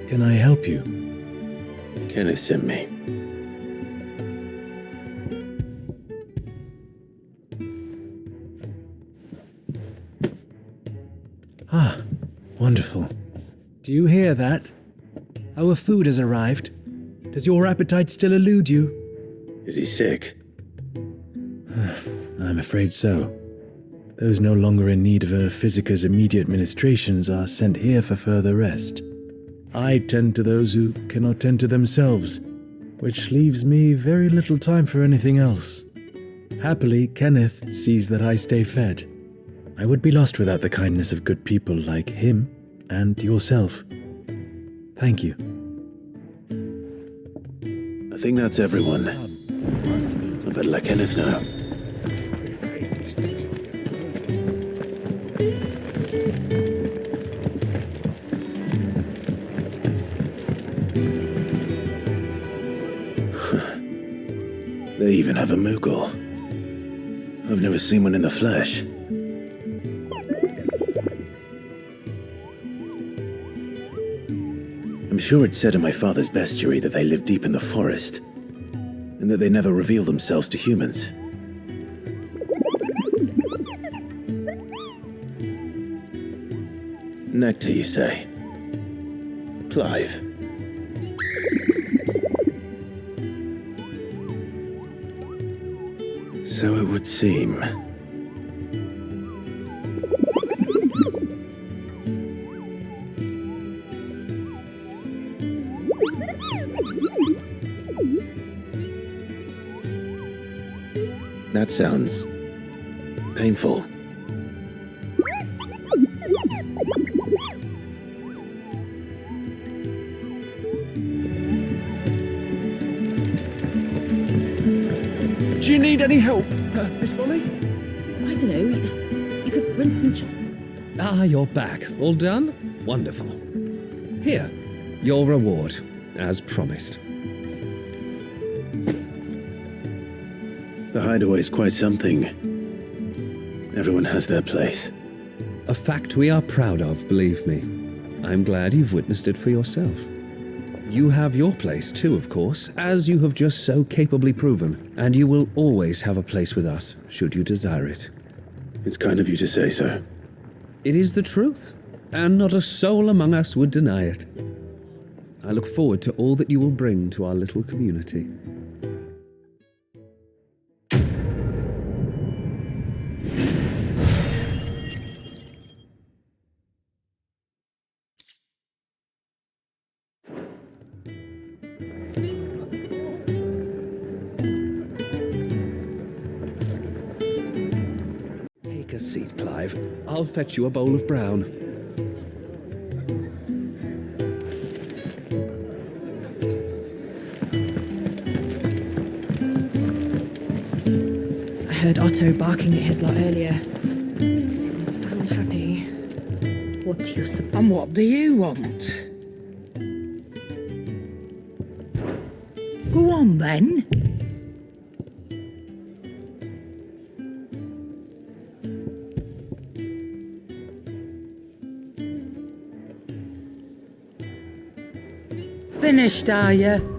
Can I help you? Kenneth sent me. Ah, wonderful. Do you hear that? Our food has arrived. Does your appetite still elude you? Is he sick? I'm afraid so. Those no longer in need of a Physica's immediate ministrations are sent here for further rest. I tend to those who cannot tend to themselves, which leaves me very little time for anything else. Happily, Kenneth sees that I stay fed. I would be lost without the kindness of good people like him and yourself. Thank you. I think that's everyone. I better let Kenneth know. They even have a Moogle. I've never seen one in the flesh. I'm sure it said in my father's bestiary that they live deep in the forest, and that they never reveal themselves to humans. Nectar, you say? Clive. So it would seem. That sounds painful. Do you need any help, Miss Molly? I don't know. You could rinse and chop. Ah, you're back. All done? Wonderful. Here, your reward, as promised. The hideaway's quite something. Everyone has their place. A fact we are proud of, believe me. I'm glad you've witnessed it for yourself. You have your place too, of course, as you have just so capably proven, and you will always have a place with us, should you desire it. It's kind of you to say so. It is the truth, and not a soul among us would deny it. I look forward to all that you will bring to our little community. Take a seat, Clive. I'll fetch you a bowl of brown. I heard Otto barking at his lot earlier. Didn't sound happy. What do you and what do you want? Go on then. Finished, are you?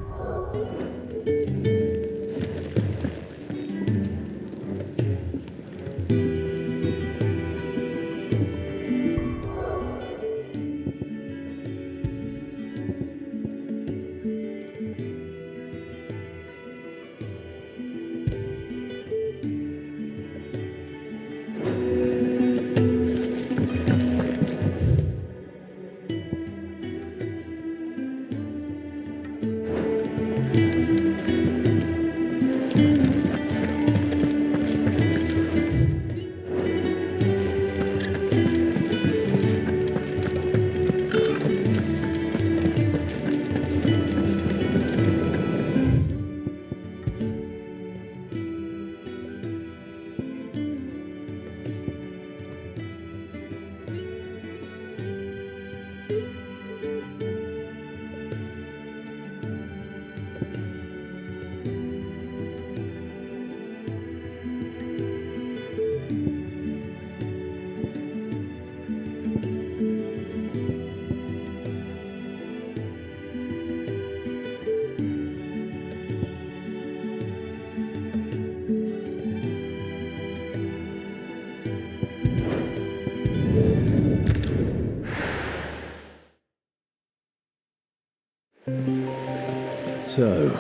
So,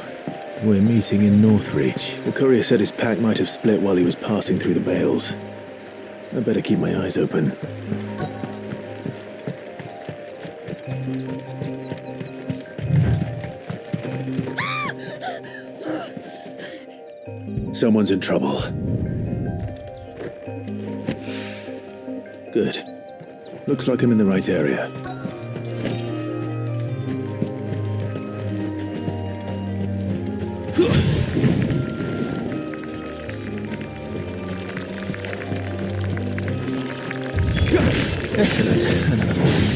we're meeting in Northreach. The courier said his pack might have split while he was passing through the bales. I better keep my eyes open. Someone's in trouble. Good. Looks like I'm in the right area. Excellent. Another point.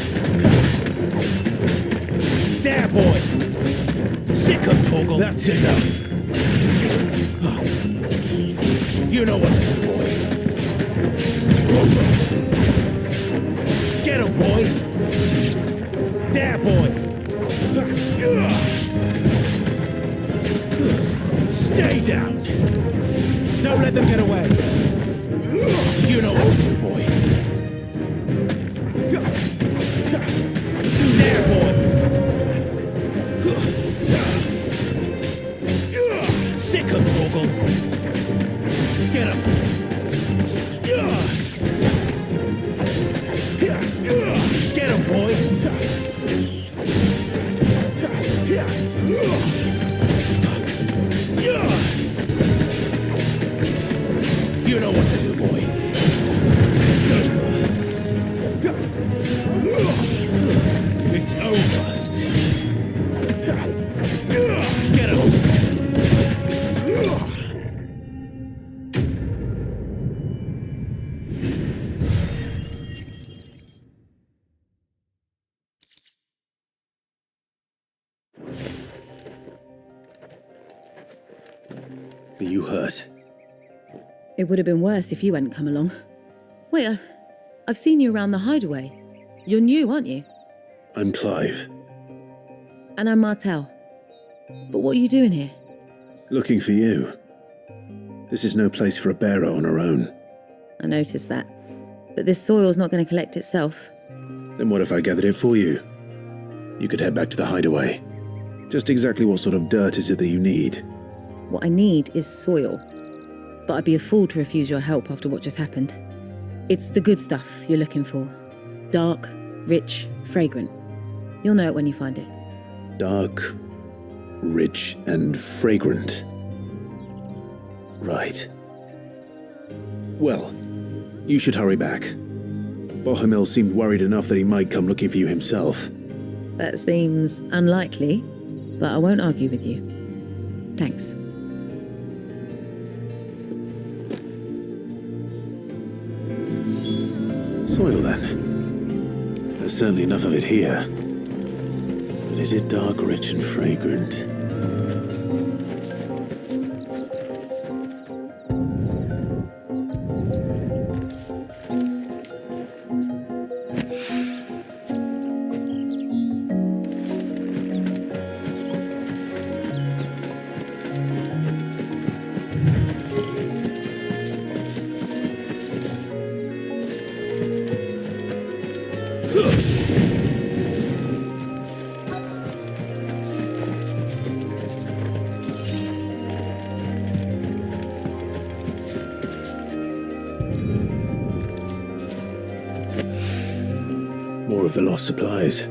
There, boy! Sick of Torgal. That's enough. You know what to do, boy. Get him, boy! There, boy! Stay down! Don't let them get away! You know what to do, boy. There, boy! Sick of Torgal! Get him! Get him, boy! You know what to do, boy. It's over. It's over. Get him! Are you hurt? It would have been worse if you hadn't come along. Wait, I've seen you around the hideaway. You're new, aren't you? I'm Clive. And I'm Martel. But what are you doing here? Looking for you. This is no place for a bearer on her own. I noticed that. But this soil's not going to collect itself. Then what if I gathered it for you? You could head back to the hideaway. Just exactly what sort of dirt is it that you need? What I need is soil. But I'd be a fool to refuse your help after what just happened. It's the good stuff you're looking for. Dark, rich, fragrant. You'll know it when you find it. Dark, rich, and fragrant. Right. Well, you should hurry back. Bohemil seemed worried enough that he might come looking for you himself. That seems unlikely, but I won't argue with you. Thanks. Soil, then. There's certainly enough of it here. But is it dark, rich, and fragrant? More of the lost supplies. I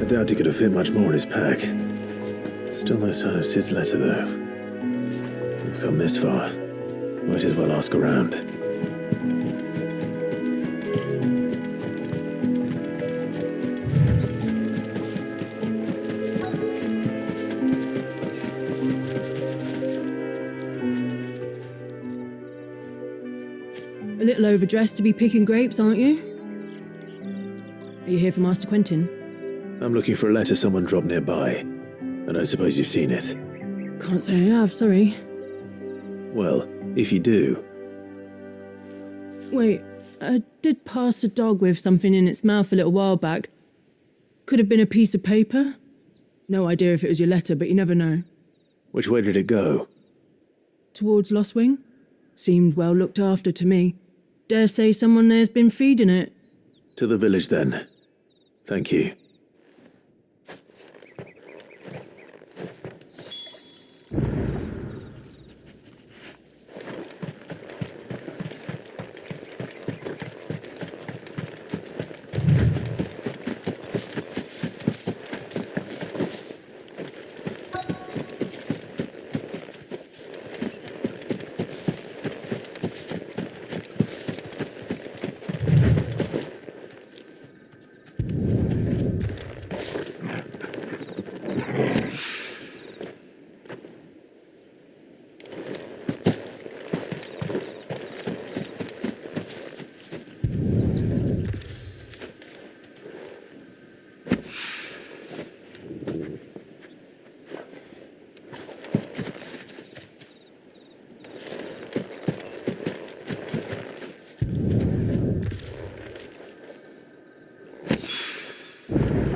doubt he could have fit much more in his pack. Still no sign of Sid's letter, though. We've come this far. Might as well ask around. A little overdressed to be picking grapes, aren't you? Are you here for Master Quentin? I'm looking for a letter someone dropped nearby, and I suppose you've seen it. Can't say I have, sorry. Well, if you do, Wait, I did pass a dog with something in its mouth a little while back. Could have been a piece of paper. No idea if it was your letter, but you never know. which way did it go? Towards Lostwing? Seemed well looked after to me. Dare say someone there's been feeding it. To the village, then. Thank you.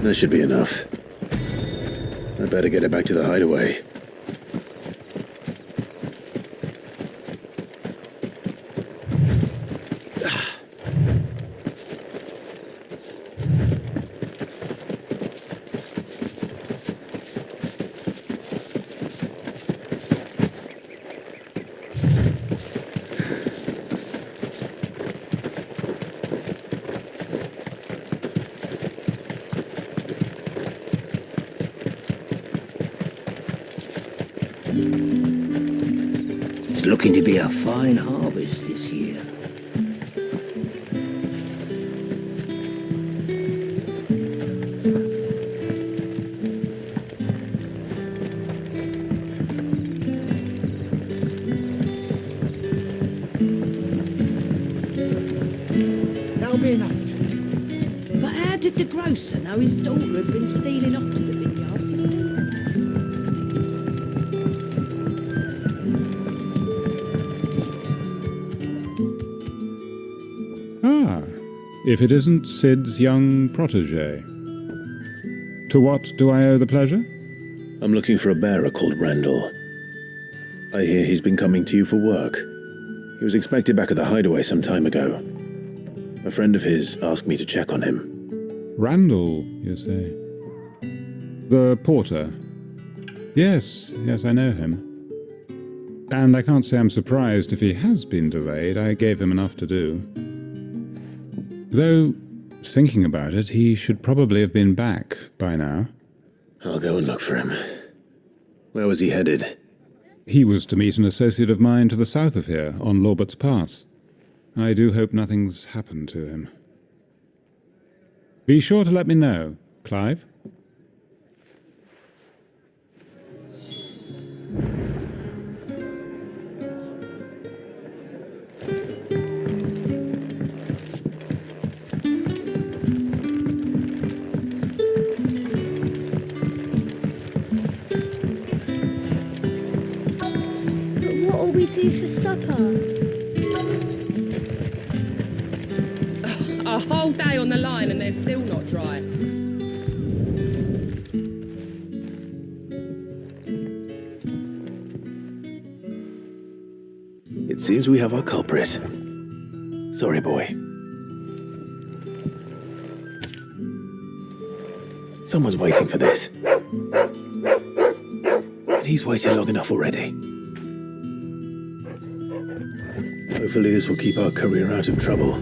That should be enough. I better get it back to the hideaway. It's looking to be a fine harvest this year. That'll be enough. But how did the grocer know his daughter had been stealing off to the vineyard to see them? Ah, if it isn't Sid's young protege. To what do I owe the pleasure? I'm looking for a bearer called Randall. I hear he's been coming to you for work. He was expected back at the hideaway some time ago. A friend of his asked me to check on him. Randall, you say? The porter? Yes, I know him. And I can't say I'm surprised if he has been delayed. I gave him enough to do. Though, thinking about it, he should probably have been back by now. I'll go and look for him. Where was he headed? He was to meet an associate of mine to the south of here, on Lawbert's Pass. I do hope nothing's happened to him. Be sure to let me know, Clive. But what'll we do for supper? A whole day on the line and they're still not dry. It seems we have our culprit. Sorry, boy. Someone's waiting for this. And he's waited long enough already. Hopefully this will keep our career out of trouble.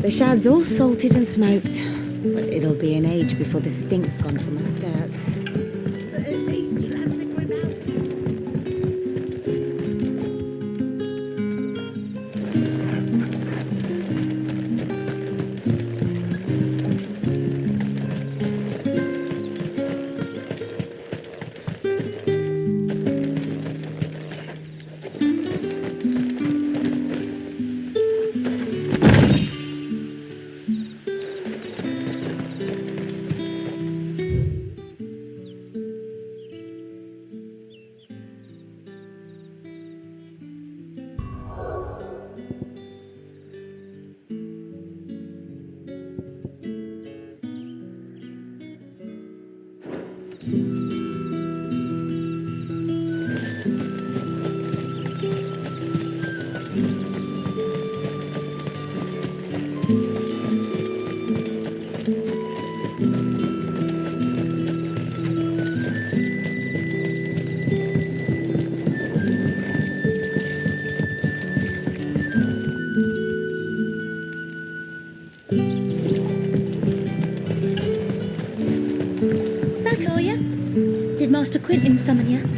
The shad's all salted and smoked, but it'll be an age before the stink's gone from my skirts. But at least you'll have the grim Back, are you? Did Master Quentin summon you?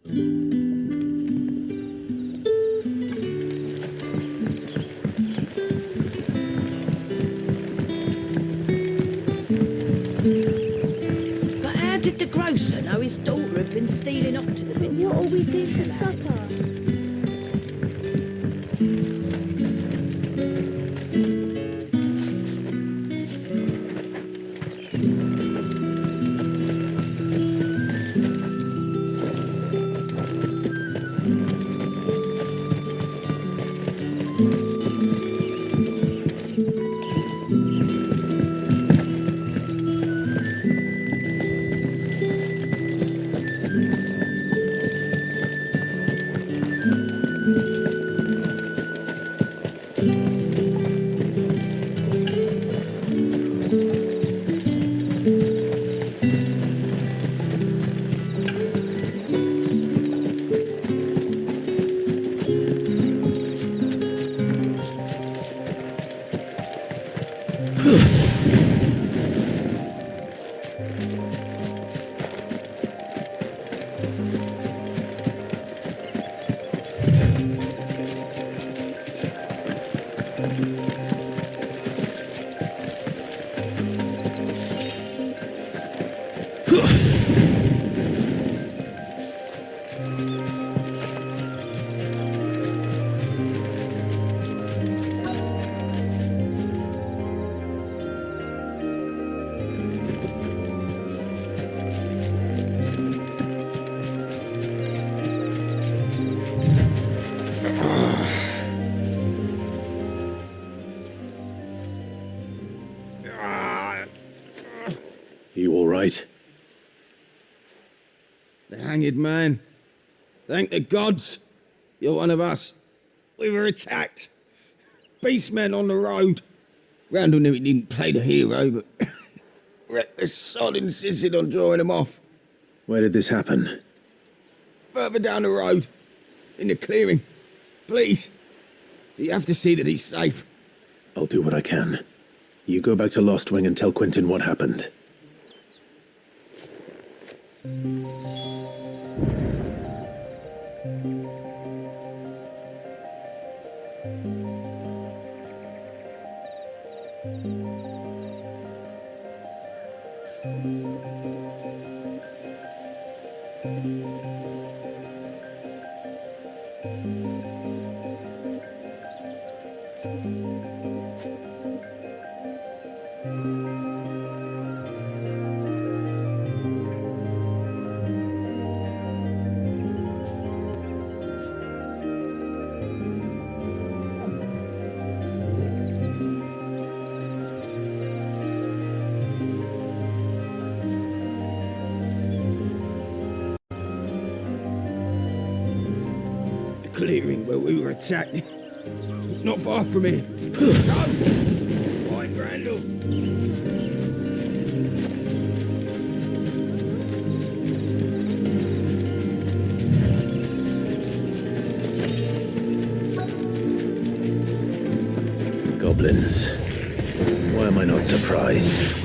But how did the grocer know his daughter had been stealing off to the vineyard? What'll we do for supper? You all right? The hanged man. Thank the gods. You're one of us. We were attacked. Beastmen on the road. Randall knew he didn't play the hero, but reckless sod insisted on drawing him off. Where did this happen? Further down the road. In the clearing. Please. You have to see that he's safe. I'll do what I can. You go back to Lost Wing and tell Quentin what happened. Clearing where we were attacked. It's not far from here. Find Randall. Goblins. Why am I not surprised?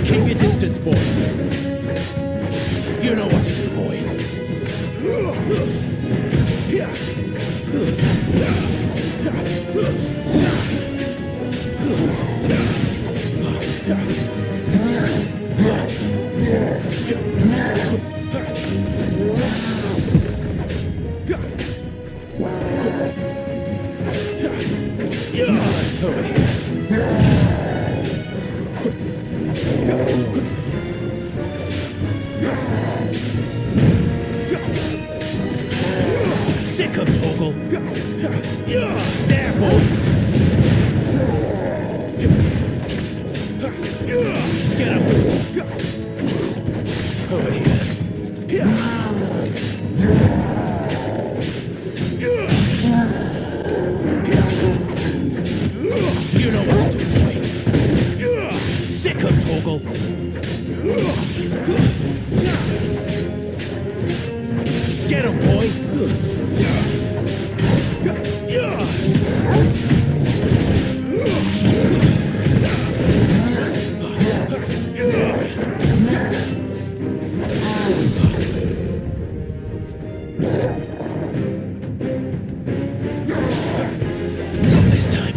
Keep your distance, boy. You know what to do, boy. Sick of Torgal. There, boy. Get him. Over here. You know what to do, boy. Sick of Torgal. Get him, boy. Not this time.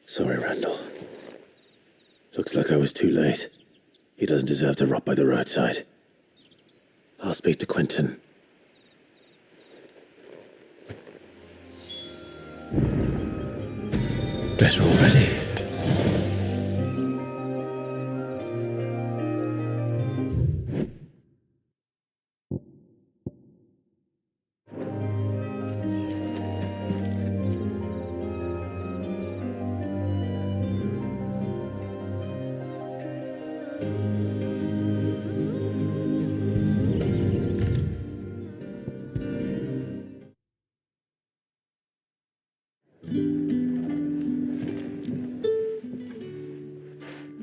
Sorry, Randall. Looks like I was too late. He doesn't deserve to rot by the roadside. I'll speak to Quentin. Better already.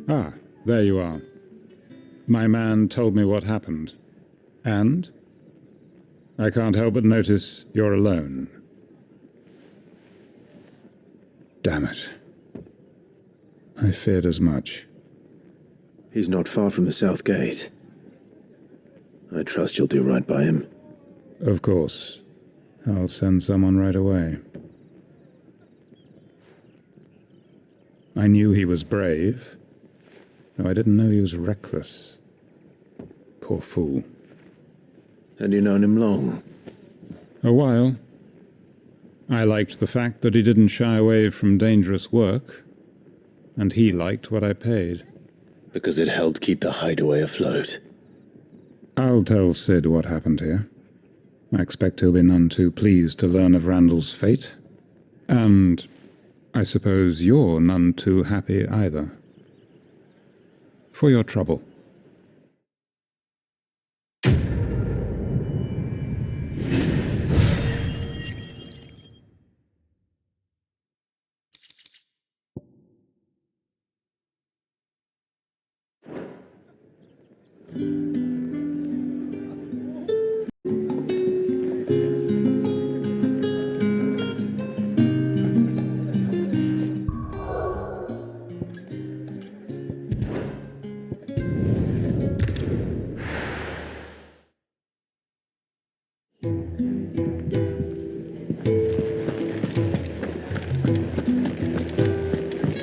Ah, there you are. My man told me what happened. And? I can't help but notice you're alone. Damn it. I feared as much. He's not far from the south gate. I trust you'll do right by him. Of course. I'll send someone right away. I knew he was brave, though I didn't know he was reckless. Poor fool. And you known him long? A while. I liked the fact that he didn't shy away from dangerous work, and he liked what I paid. Because it helped keep the hideaway afloat. I'll tell Sid what happened here. I expect he'll be none too pleased to learn of Randall's fate. And I suppose you're none too happy either. For your trouble.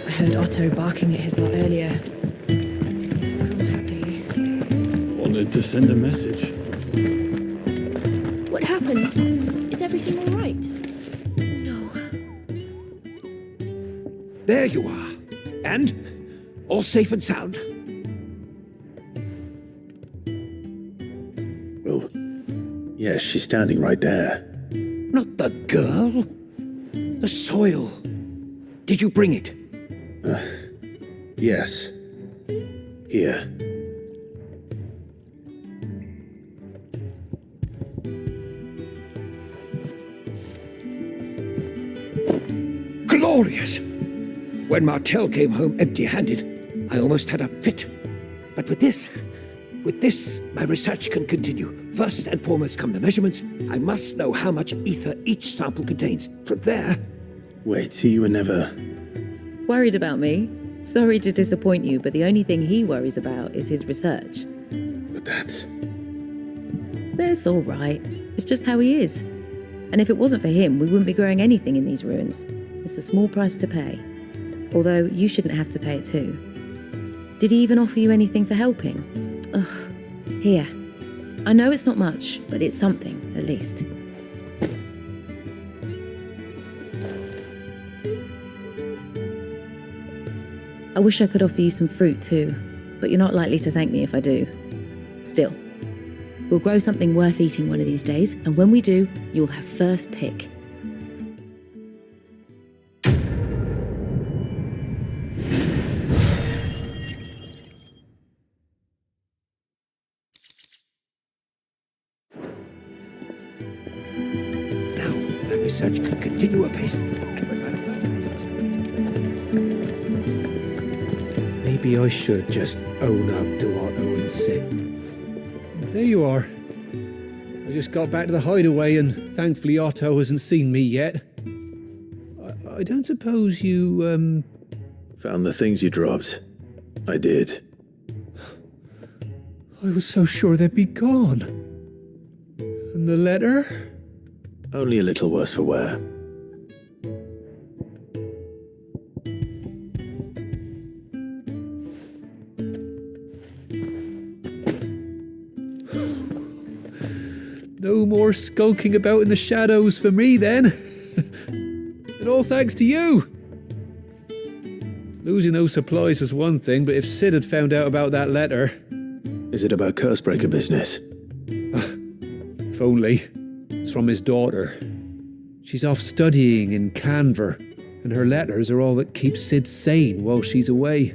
I heard Otto barking at his lot earlier. Sound happy. Wanted to send a message. What happened? Is everything all right? No. There you are. And? All safe and sound? Well, yes, she's standing right there. Not the girl. The soil. Did you bring it? Yes. Here. Glorious! When Martel came home empty-handed, I almost had a fit. But with this, my research can continue. First and foremost come the measurements. I must know how much ether each sample contains. From there... Wait, so you were never... Worried about me? Sorry to disappoint you, but the only thing he worries about is his research. But that's all right. It's just how he is. And if it wasn't for him, we wouldn't be growing anything in these ruins. It's a small price to pay. Although you shouldn't have to pay it too. Did he even offer you anything for helping? Ugh. Here. I know it's not much, but it's something, at least. I wish I could offer you some fruit too, but you're not likely to thank me if I do. Still, we'll grow something worth eating one of these days, and when we do, you'll have first pick. Now, my research can continue apace. Maybe I should just own up to Otto and sit. There you are. I just got back to the hideaway and thankfully Otto hasn't seen me yet. I don't suppose you, Found the things you dropped. I did. I was so sure they'd be gone. And the letter? Only a little worse for wear. No more skulking about in the shadows for me, then. And all thanks to you. Losing those supplies was one thing, but if Sid had found out about that letter... Is it about Cursebreaker business? If only. It's from his daughter. She's off studying in Canver, and her letters are all that keeps Sid sane while she's away.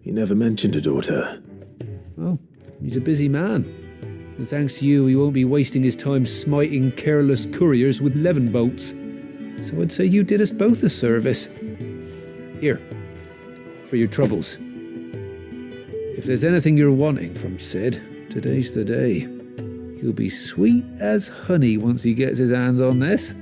He never mentioned a daughter. Oh, he's a busy man. And thanks to you, he won't be wasting his time smiting careless couriers with levin bolts. So I'd say you did us both a service. Here, for your troubles. If there's anything you're wanting from Sid, today's the day. He'll be sweet as honey once he gets his hands on this.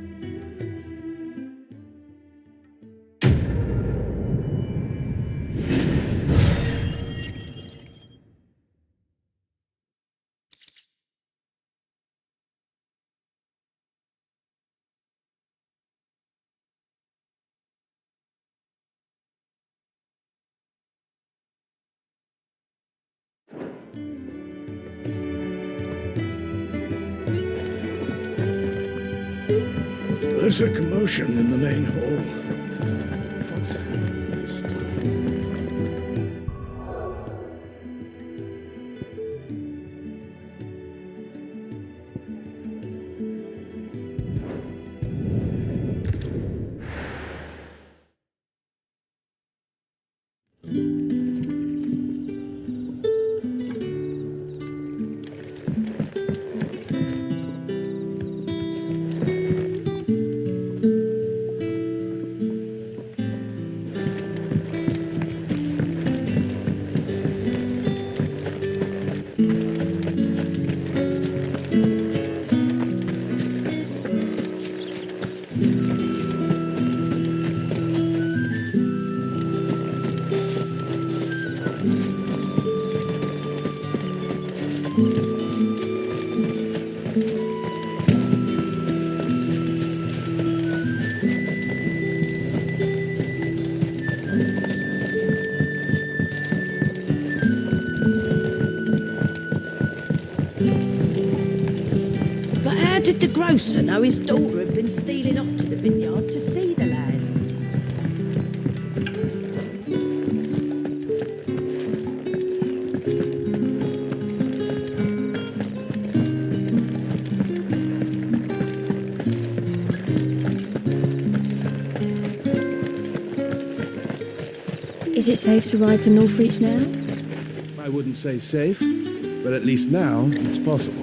There's a commotion in the main hall. What's happening this time? But how did the grocer know his daughter had been stealing off to the vineyard to see the lad? Is it safe to ride to Northreach now? I wouldn't say safe, but at least now it's possible.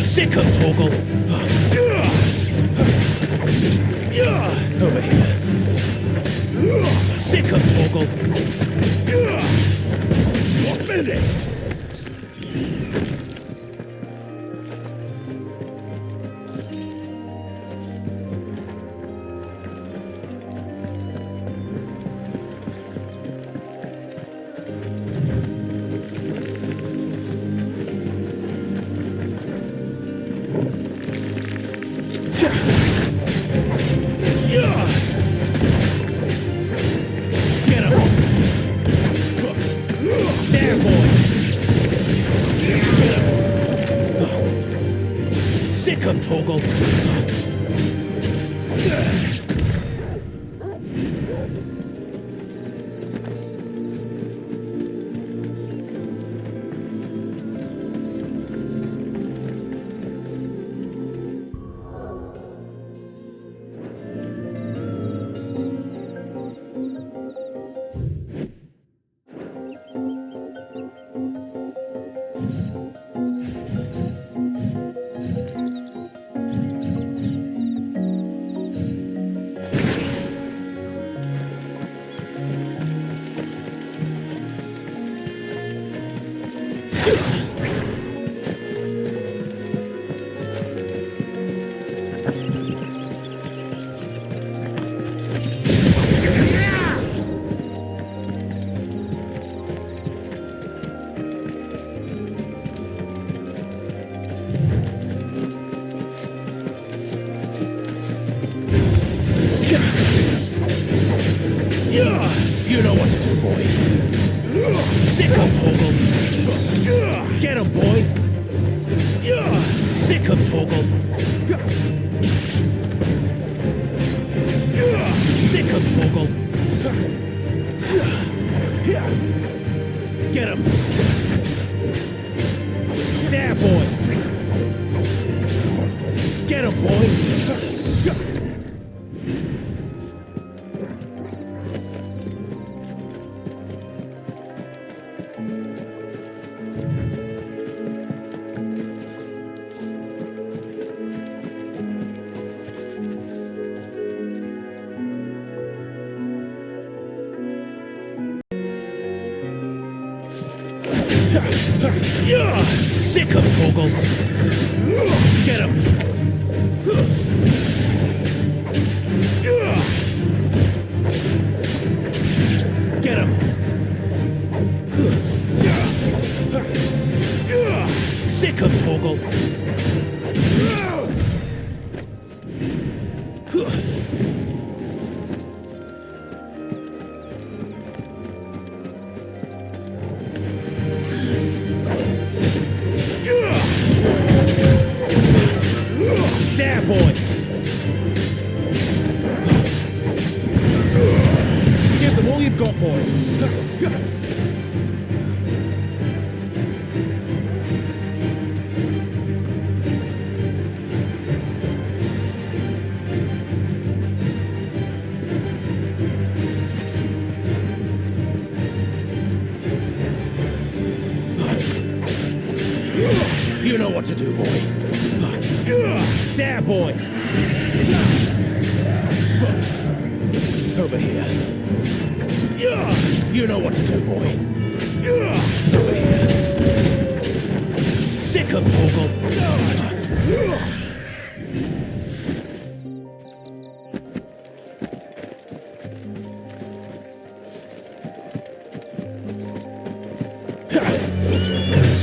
Sick of Torgal! Over here. Sick of Torgal! You're finished! Torgal. You know what to do, boy. Sick of Torgal. Get him, boy. Sick of Torgal. Sick of Torgal. Get him. There, boy. Get him, boy. Sick of Torgal. Get him. Get him. Sick of Torgal. There, boy! Give them all you've got, boy! You know what to do, boy! There, boy! Over here. You know what to do, boy. Over here. Sick of Torgal.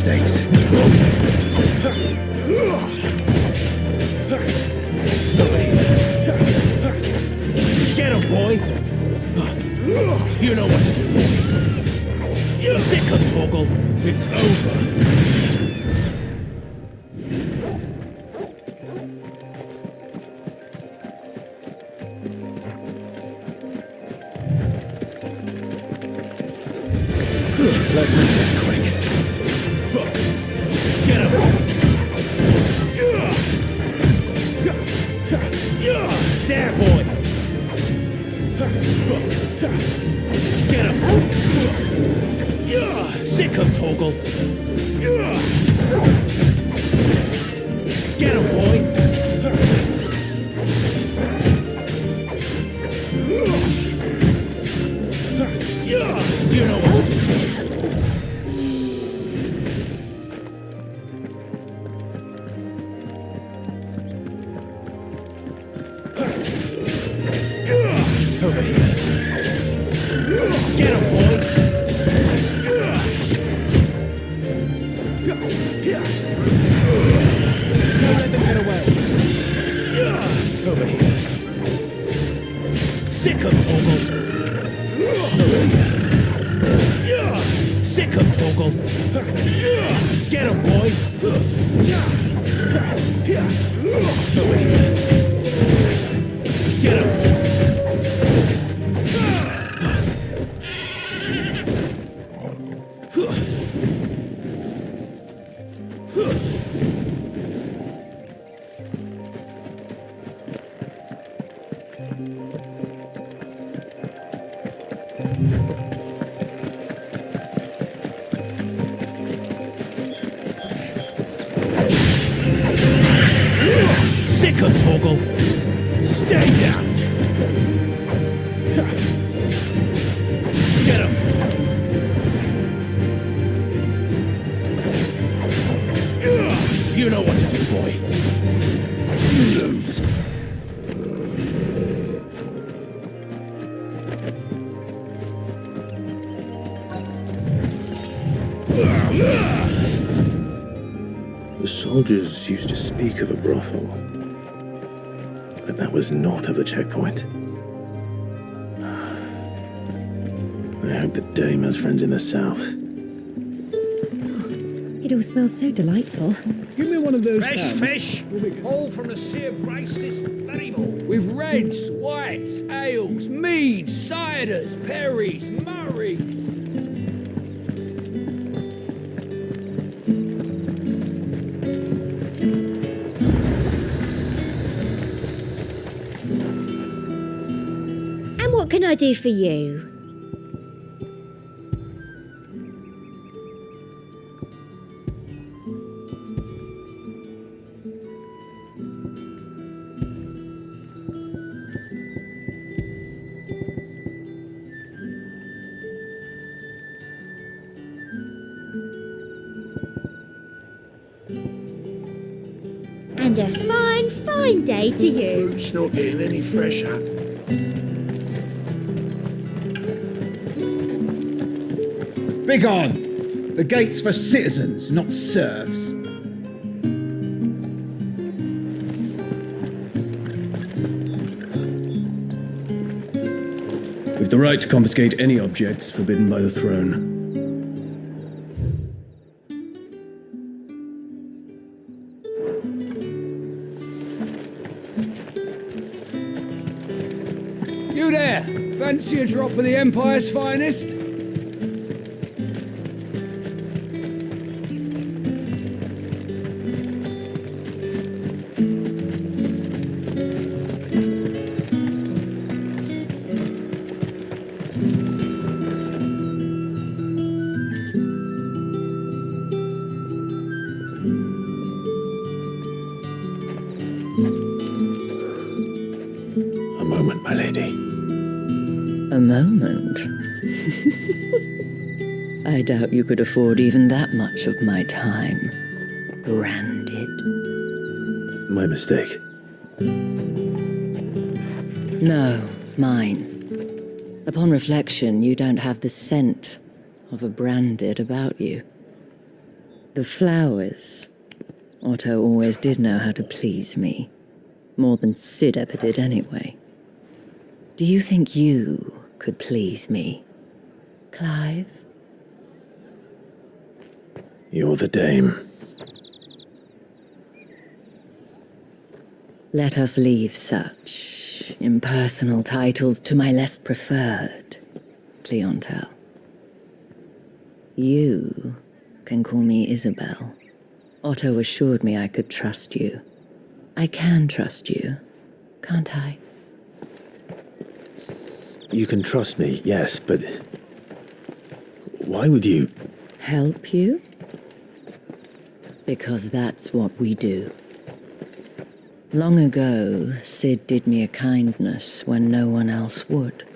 mistakes. Get him, boy! You know what to do. You're sick of Torgal. It's over. Let's make this quick. Get him! There, boy! Get him! Sick of Torgal! Get him, boy! You know what to do. Over here. Get him, boy! Don't let them get away. Over here. Sick of Torgal. Over here. Sick of Torgal. Get him, boy! Over here. Get him! Sick of Torgal! Stay down! Get him! You know what to do, boy. You lose. The soldiers used to speak of a brothel, but that was north of the checkpoint. I hope that Dame has friends in the south. It all smells so delightful. Give me one of those Fresh cans. fish! All from the sea of grace this very morning. With reds, whites, ales, meads, ciders, perries, murrays. And what can I do for you? And a fine, fine day to you. Fruit's not getting any fresher. Begone! The gate's for citizens, not serfs. We've the right to confiscate any objects forbidden by the throne. You there! Fancy a drop of the Empire's finest? A moment, my lady. A moment? I doubt you could afford even that much of my time. Branded. My mistake. No, mine. Upon reflection, you don't have the scent of a branded about you. The flowers. Otto always did know how to please me. More than Sid ever did anyway. Do you think you could please me, Clive? You're the dame. Let us leave such impersonal titles to my less preferred clientele. You can call me Isabel. Otto assured me I could trust you. I can trust you, can't I? You can trust me, yes, but why would you? Help you? Because that's what we do. Long ago, Sid did me a kindness when no one else would.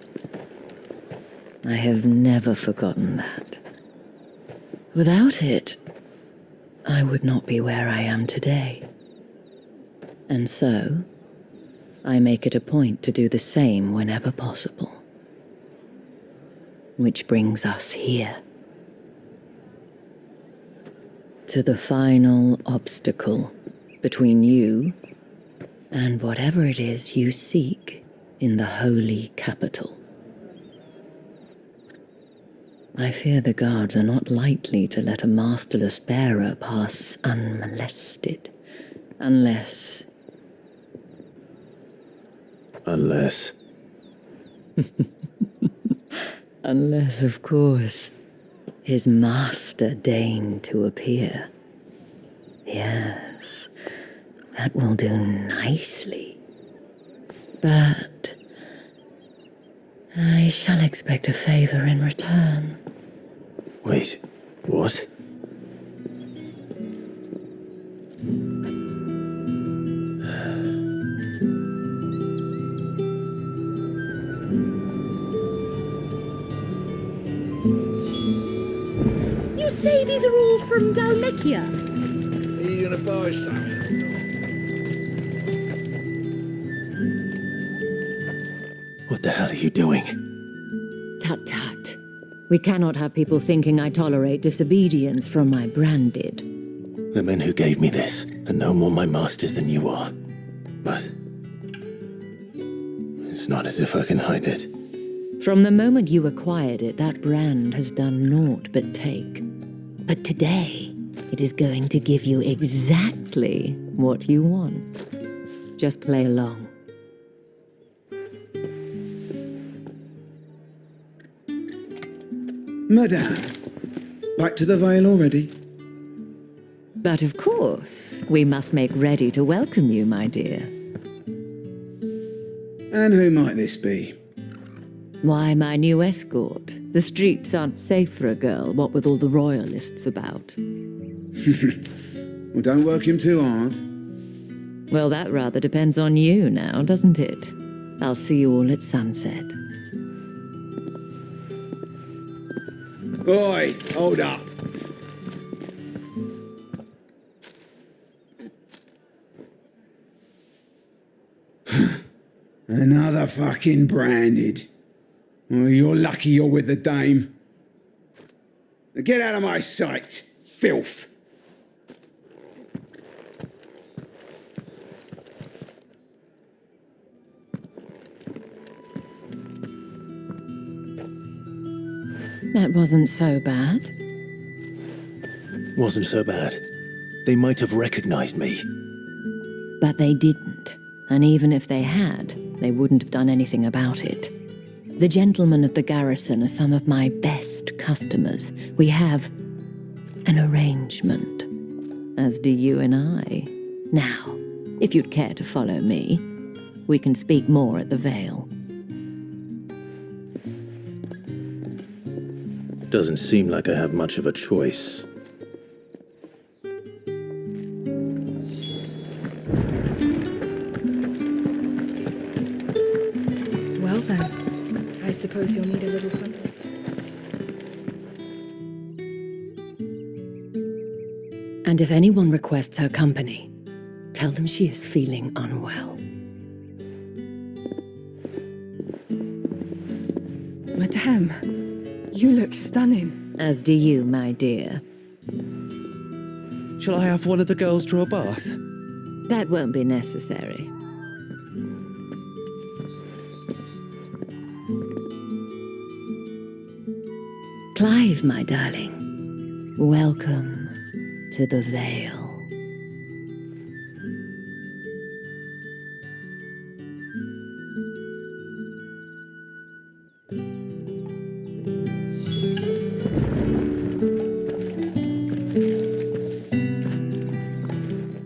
I have never forgotten that. Without it, I would not be where I am today. And so, I make it a point to do the same whenever possible. Which brings us here. To the final obstacle between you and whatever it is you seek in the holy capital. I fear the guards are not likely to let a masterless bearer pass unmolested, unless... Unless, of course, his master deigned to appear. Yes, that will do nicely. But I shall expect a favor in return. wait, what? You say these are all from Dalmikia? Are you gonna buy something? What the hell are you doing? Tut tut. We cannot have people thinking I tolerate disobedience from my branded. The men who gave me this are no more my masters than you are. But it's not as if I can hide it. From the moment you acquired it, that brand has done naught but take. But today, it is going to give you exactly what you want. Just play along. Madame, back to the Vale already? But of course, we must make ready to welcome you, my dear. And who might this be? Why, my new escort. The streets aren't safe for a girl, what with all the royalists about. Well, don't work him too hard. Well, that rather depends on you now, doesn't it? I'll see you all at sunset. Oi, hold up. Another fucking branded. Well, you're lucky you're with the dame. Now get out of my sight, filth. That wasn't so bad. Wasn't so bad. They might have recognized me. But they didn't. And even if they had, they wouldn't have done anything about it. The gentlemen of the garrison are some of my best customers. We have an arrangement, as do you and I. Now, if you'd care to follow me, we can speak more at the Vale. Doesn't seem like I have much of a choice. Well then, I suppose you'll need a little something. And if anyone requests her company, tell them she is feeling unwell. Madame, you look stunning. As do you, my dear. Shall I have one of the girls draw a bath? That won't be necessary. Clive, my darling, welcome to the Vale.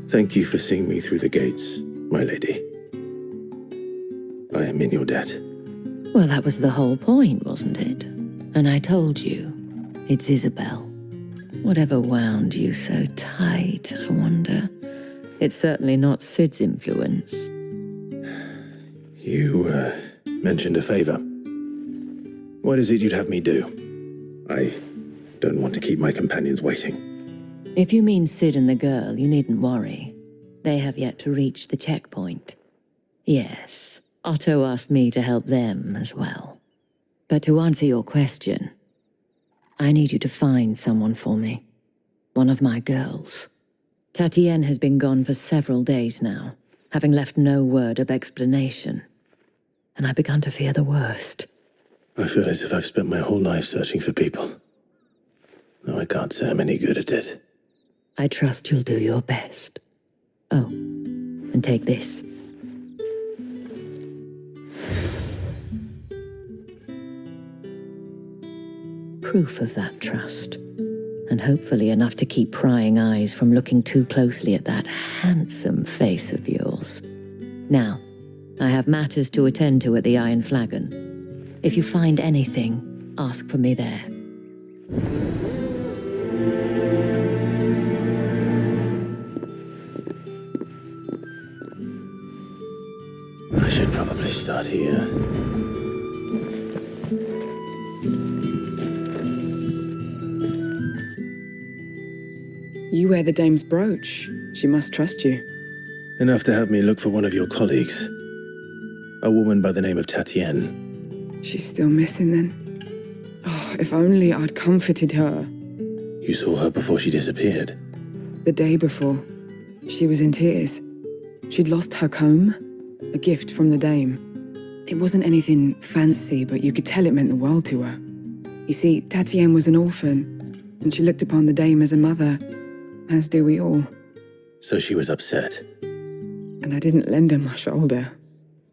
Thank you for seeing me through the gates, my lady. I am in your debt. Well, that was the whole point, wasn't it? And I told you, it's Isabel. Whatever wound you so tight, I wonder. It's certainly not Sid's influence. You, mentioned a favor. What is it you'd have me do? I don't want to keep my companions waiting. If you mean Sid and the girl, you needn't worry. They have yet to reach the checkpoint. Yes, Otto asked me to help them as well. But to answer your question, I need you to find someone for me. One of my girls. Tatienne has been gone for several days now, having left no word of explanation. And I've begun to fear the worst. I feel as if I've spent my whole life searching for people. Though I can't say I'm any good at it. I trust you'll do your best. Oh, and take this. Proof of that trust. And hopefully enough to keep prying eyes from looking too closely at that handsome face of yours. Now, I have matters to attend to at the Iron Flagon. If you find anything, ask for me there. I should probably start here. You wear the dame's brooch. She must trust you. Enough to have me look for one of your colleagues. A woman by the name of Tatienne. She's still missing then? Oh, if only I'd comforted her. You saw her before she disappeared. The day before. She was in tears. She'd lost her comb, a gift from the dame. It wasn't anything fancy, but you could tell it meant the world to her. You see, Tatienne was an orphan, and she looked upon the dame as a mother, as do we all. So she was upset. And I didn't lend her my shoulder.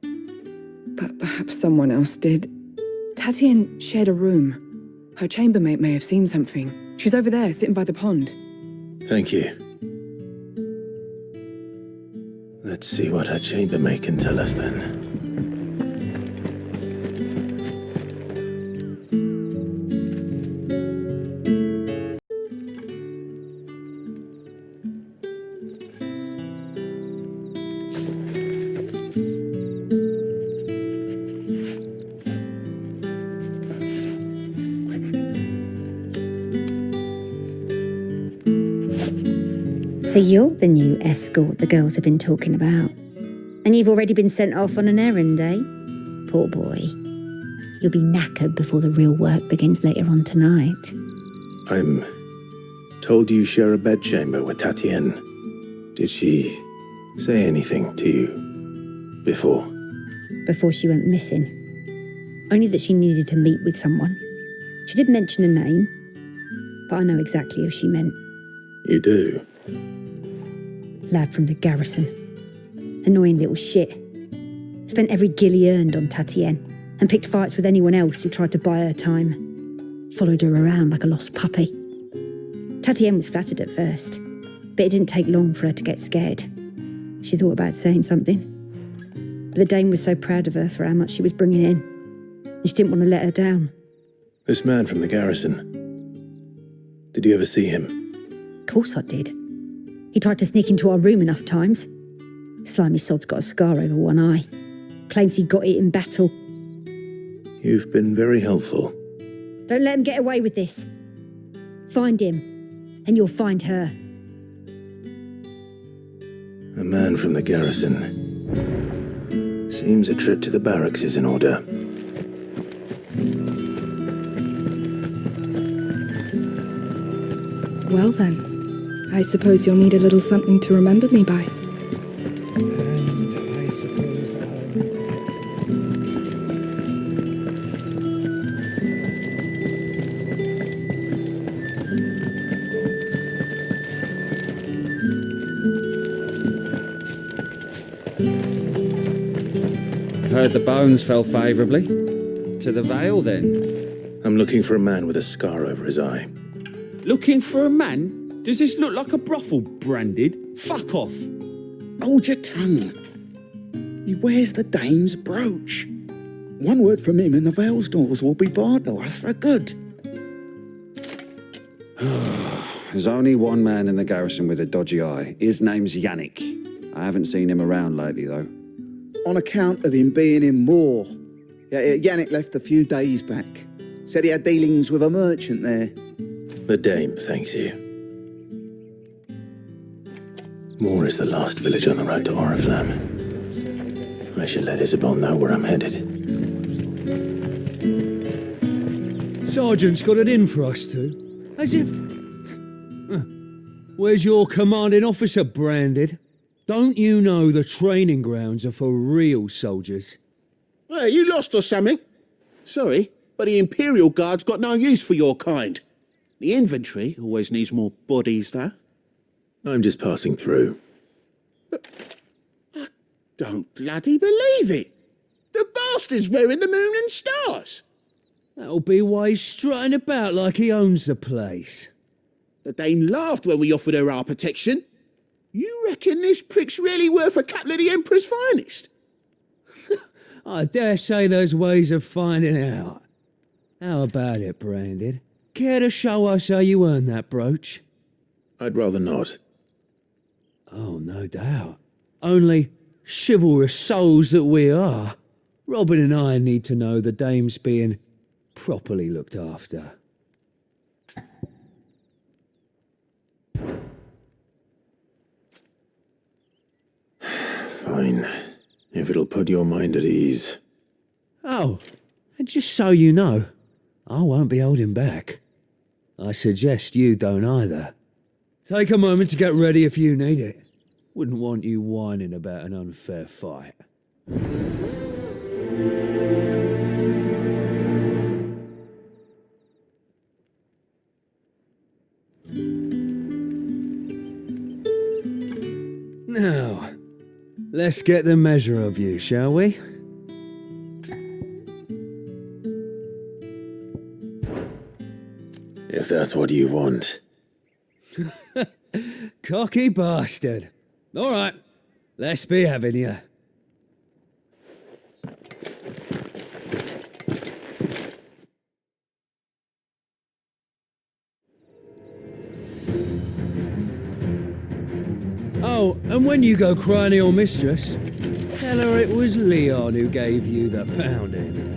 But perhaps someone else did. Tatienne shared a room. Her chambermaid may have seen something. She's over there, sitting by the pond. Thank you. Let's see what her chambermaid can tell us then. So you're the new escort the girls have been talking about. And you've already been sent off on an errand, eh? Poor boy. You'll be knackered before the real work begins later on tonight. I'm told you share a bedchamber with Tatienne. Did she say anything to you before? Before she went missing. Only that she needed to meet with someone. She did mention a name, but I know exactly who she meant. You do? Lad from the garrison. Annoying little shit. Spent every guil he earned on Tatienne and picked fights with anyone else who tried to buy her time. Followed her around like a lost puppy. Tatienne was flattered at first, but it didn't take long for her to get scared. She thought about saying something. But the dame was so proud of her for how much she was bringing in, and she didn't want to let her down. This man from the garrison. Did you ever see him? Of course I did. He tried to sneak into our room enough times. Slimy sod's got a scar over one eye. Claims he got it in battle. You've been very helpful. Don't let him get away with this. Find him, and you'll find her. A man from the garrison. Seems a trip to the barracks is in order. Well then, I suppose you'll need a little something to remember me by. And I suppose I'll be Heard the bones fell favourably. To the Vale, then? I'm looking for a man with a scar over his eye. Looking for a man? Does this look like a brothel, Branded? Fuck off. Hold your tongue. He wears the dame's brooch. One word from him and the Vale's doors will be barred to us for good. There's only one man in the garrison with a dodgy eye. His name's Yannick. I haven't seen him around lately, though. On account of him being in Moor. Yannick left a few days back. Said he had dealings with a merchant there. The dame thanks you. Moor is the last village on the road to Oriflamme. I should let Isabel know where I'm headed. Sergeant's got it in for us two. As if... Where's your commanding officer, Branded? Don't you know the training grounds are for real soldiers? Hey, you lost or something? Sorry, but the Imperial Guard's got no use for your kind. The infantry always needs more bodies, though. I'm just passing through. But I don't bloody believe it. The bastard's wearing the moon and stars. That'll be why he's strutting about like he owns the place. The Dane laughed when we offered her our protection. You reckon this prick's really worth a couple of the Emperor's finest? I dare say there's ways of finding out. How about it, Branded? Care to show us how you earned that brooch? I'd rather not. Oh, no doubt. Only, chivalrous souls that we are, Robin and I need to know the dame's being properly looked after. Fine. If it'll put your mind at ease. Oh, and just so you know, I won't be holding back. I suggest you don't either. Take a moment to get ready if you need it. Wouldn't want you whining about an unfair fight. Now, let's get the measure of you, shall we? If that's what you want. Cocky bastard. All right, let's be having you. Oh, and when you go crying to your mistress, tell her it was Leon who gave you the pounding.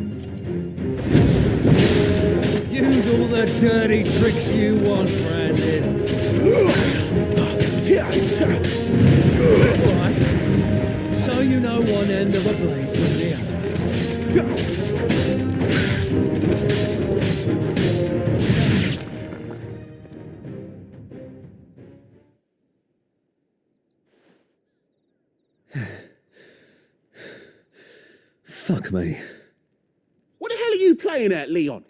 Use all the dirty tricks you want, Brandon. Right. So you know one end of a blade from the other. Fuck me. What the hell are you playing at, Leon?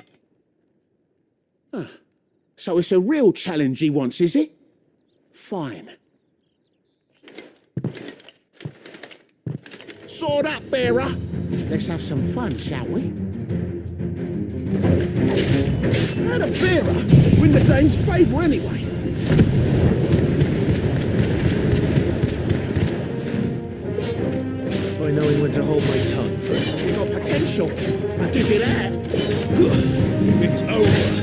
Huh. So it's a real challenge he wants, is it? Fine. Sword up, bearer. Let's have some fun, shall we? How the bearer win the Dane's favour anyway? By knowing when to hold my tongue first. You got potential. I'll give you that. It's over.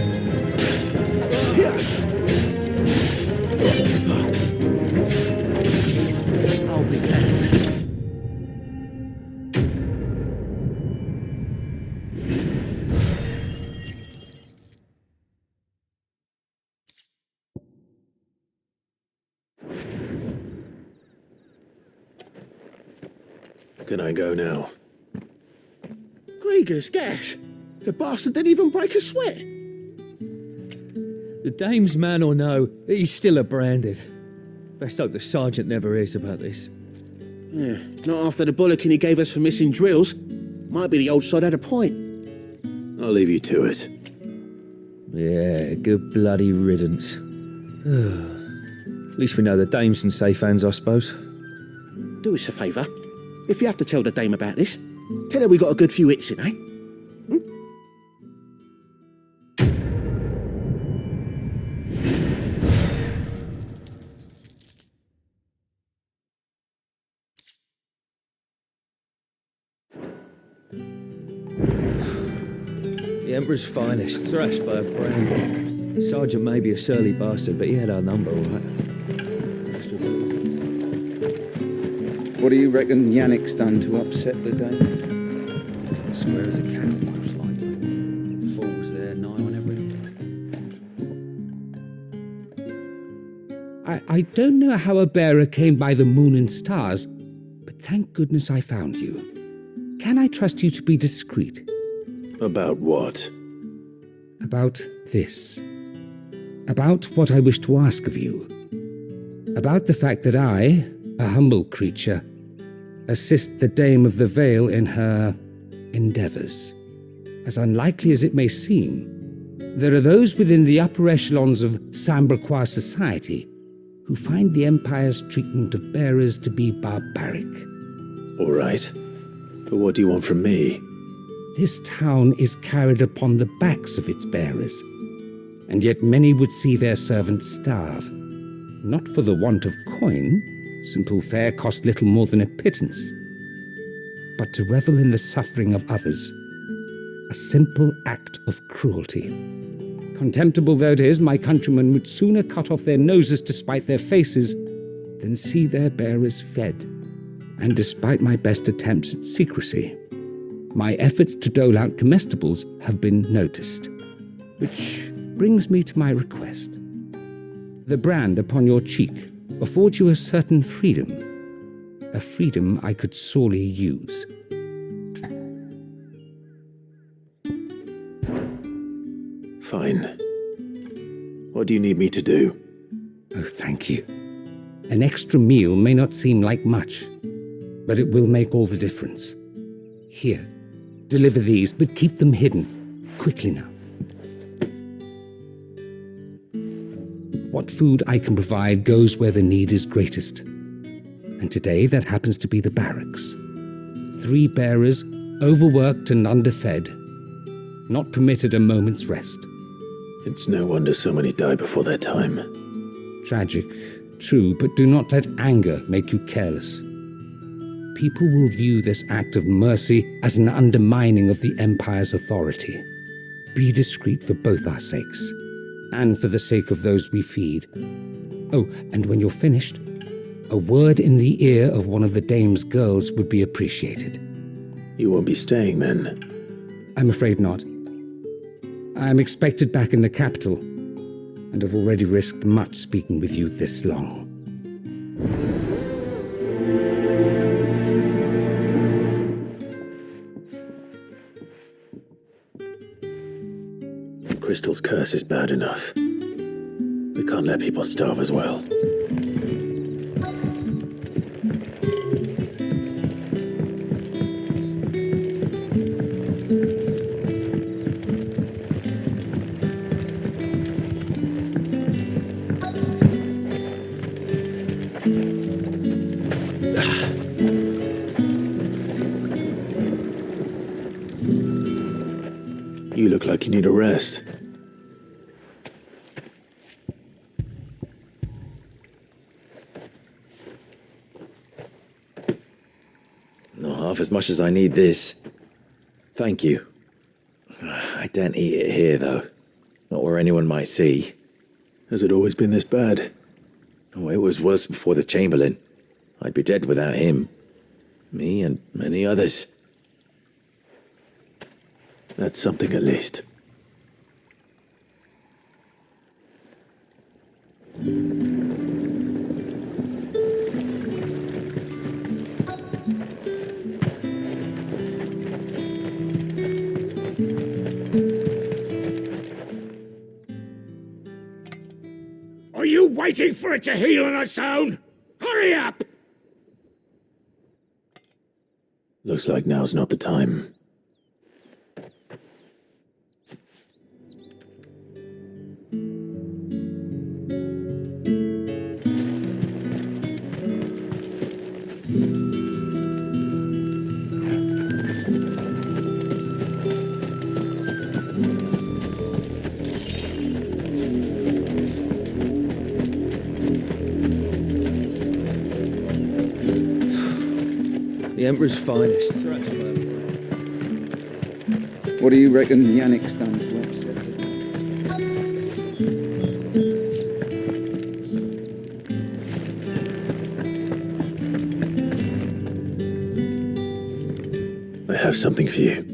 I'll be back. Can I go now? Grieger's gas. The bastard didn't even break a sweat. The dame's man or no, he's still a branded. Best hope the sergeant never hears about this. Yeah, not after the bollocking he gave us for missing drills. Might be the old sod had a point. I'll leave you to it. Yeah, good bloody riddance. At least we know the dame's in safe hands, I suppose. Do us a favour. If you have to tell the dame about this, tell her we got a good few hits in, eh? The Emperor's finest, thrashed by a brand. Sergeant may be a surly bastard, but he had our number, all right. What do you reckon Yannick's done to upset the dame? Square as a cat, most likely. Falls there, nigh on everything. I don't know how a bearer came by the moon and stars, but thank goodness I found you. Can I trust you to be discreet? About what? About this. About what I wish to ask of you. About the fact that I, a humble creature, assist the Dame of the Vale in her endeavours. As unlikely as it may seem, there are those within the upper echelons of Samberquois society who find the Empire's treatment of bearers to be barbaric. All right. But what do you want from me? This town is carried upon the backs of its bearers, and yet many would see their servants starve. Not for the want of coin, simple fare cost little more than a pittance, but to revel in the suffering of others, a simple act of cruelty. Contemptible though it is, my countrymen would sooner cut off their noses to spite their faces than see their bearers fed. And despite my best attempts at secrecy, my efforts to dole out comestibles have been noticed. Which brings me to my request. The brand upon your cheek affords you a certain freedom, a freedom I could sorely use. Fine. What do you need me to do? Oh, thank you. An extra meal may not seem like much, but it will make all the difference. Here, deliver these, but keep them hidden. Quickly now. What food I can provide goes where the need is greatest. And today that happens to be the barracks. 3 bearers, overworked and underfed, not permitted a moment's rest. It's no wonder so many die before their time. Tragic, true, but do not let anger make you careless. People will view this act of mercy as an undermining of the Empire's authority. Be discreet for both our sakes, and for the sake of those we feed. Oh, and when you're finished, a word in the ear of one of the dame's girls would be appreciated. You won't be staying then? I'm afraid not. I'm expected back in the capital, and have already risked much speaking with you this long. Crystal's curse is bad enough. We can't let people starve as well. You look like you need a rest. Not half as much as I need this. Thank you. I daren't eat it here, though. Not where anyone might see. Has it always been this bad? Oh, it was worse before the Chamberlain. I'd be dead without him. Me and many others. That's something at least. waiting for it to heal on its own? Hurry up! Looks like now's not the time. The Emperor's finest. What do you reckon Yannick's done to upset I have something for you.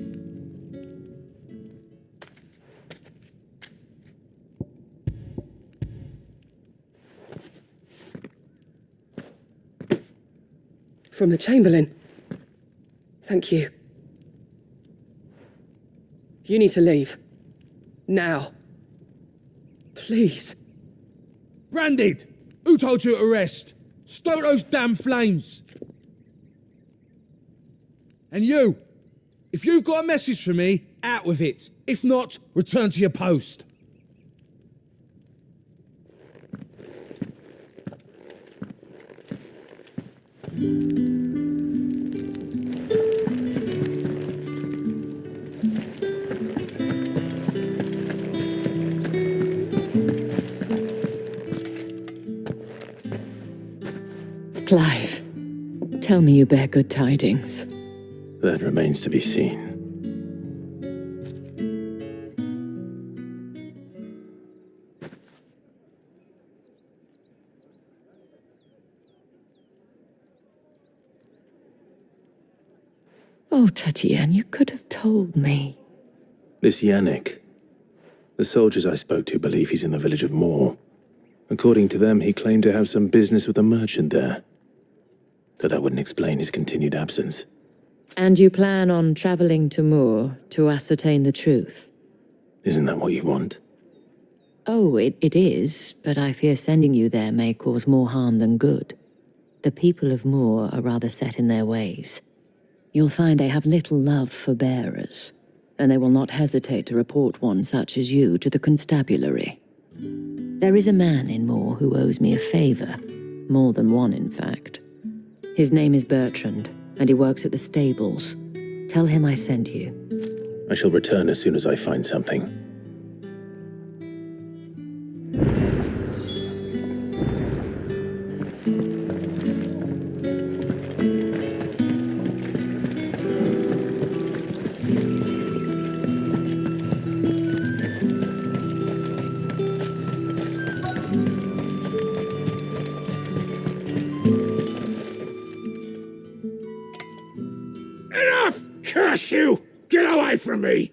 From the Chamberlain. Thank you. You need to leave. Now. Please. Branded! Who told you to rest? Stoke those damn flames! And you! If you've got a message for me, out with it. If not, return to your post. Clive, tell me you bear good tidings. That remains to be seen. Oh, Tatienne, you could have told me. This Yannick. The soldiers I spoke to believe he's in the village of Moor. According to them, he claimed to have some business with a merchant there. But that wouldn't explain his continued absence. And you plan on traveling to Moor to ascertain the truth? Isn't that what you want? Oh, it is, but I fear sending you there may cause more harm than good. The people of Moor are rather set in their ways. You'll find they have little love for bearers, and they will not hesitate to report one such as you to the constabulary. There is a man in Moor who owes me a favor, more than one in fact. His name is Bertrand, and he works at the stables. Tell him I sent you. I shall return as soon as I find something. Enough! Curse you! Get away from me!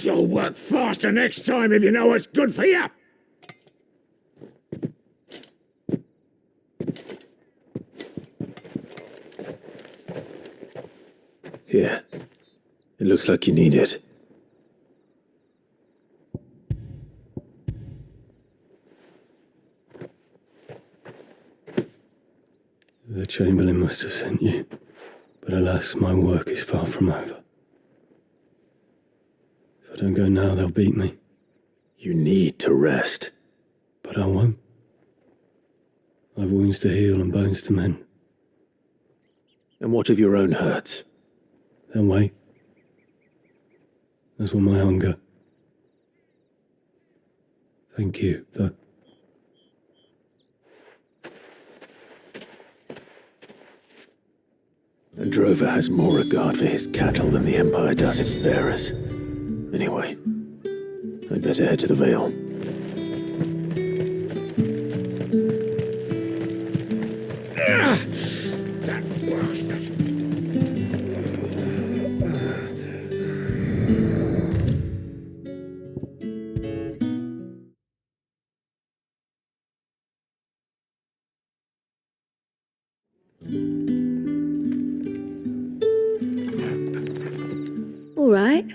You'll work faster next time if you know what's good for you! Here. It looks like you need it. The Chamberlain must have sent you, but alas, my work is far from over. If I don't go now, they'll beat me. You need to rest. But I won't. I've wounds to heal and bones to mend. And what of your own hurts? They'll wait. As will my hunger. Thank you, though. A drover has more regard for his cattle than the Empire does its bearers. Anyway, I'd better head to the Vale. That bastard! All right.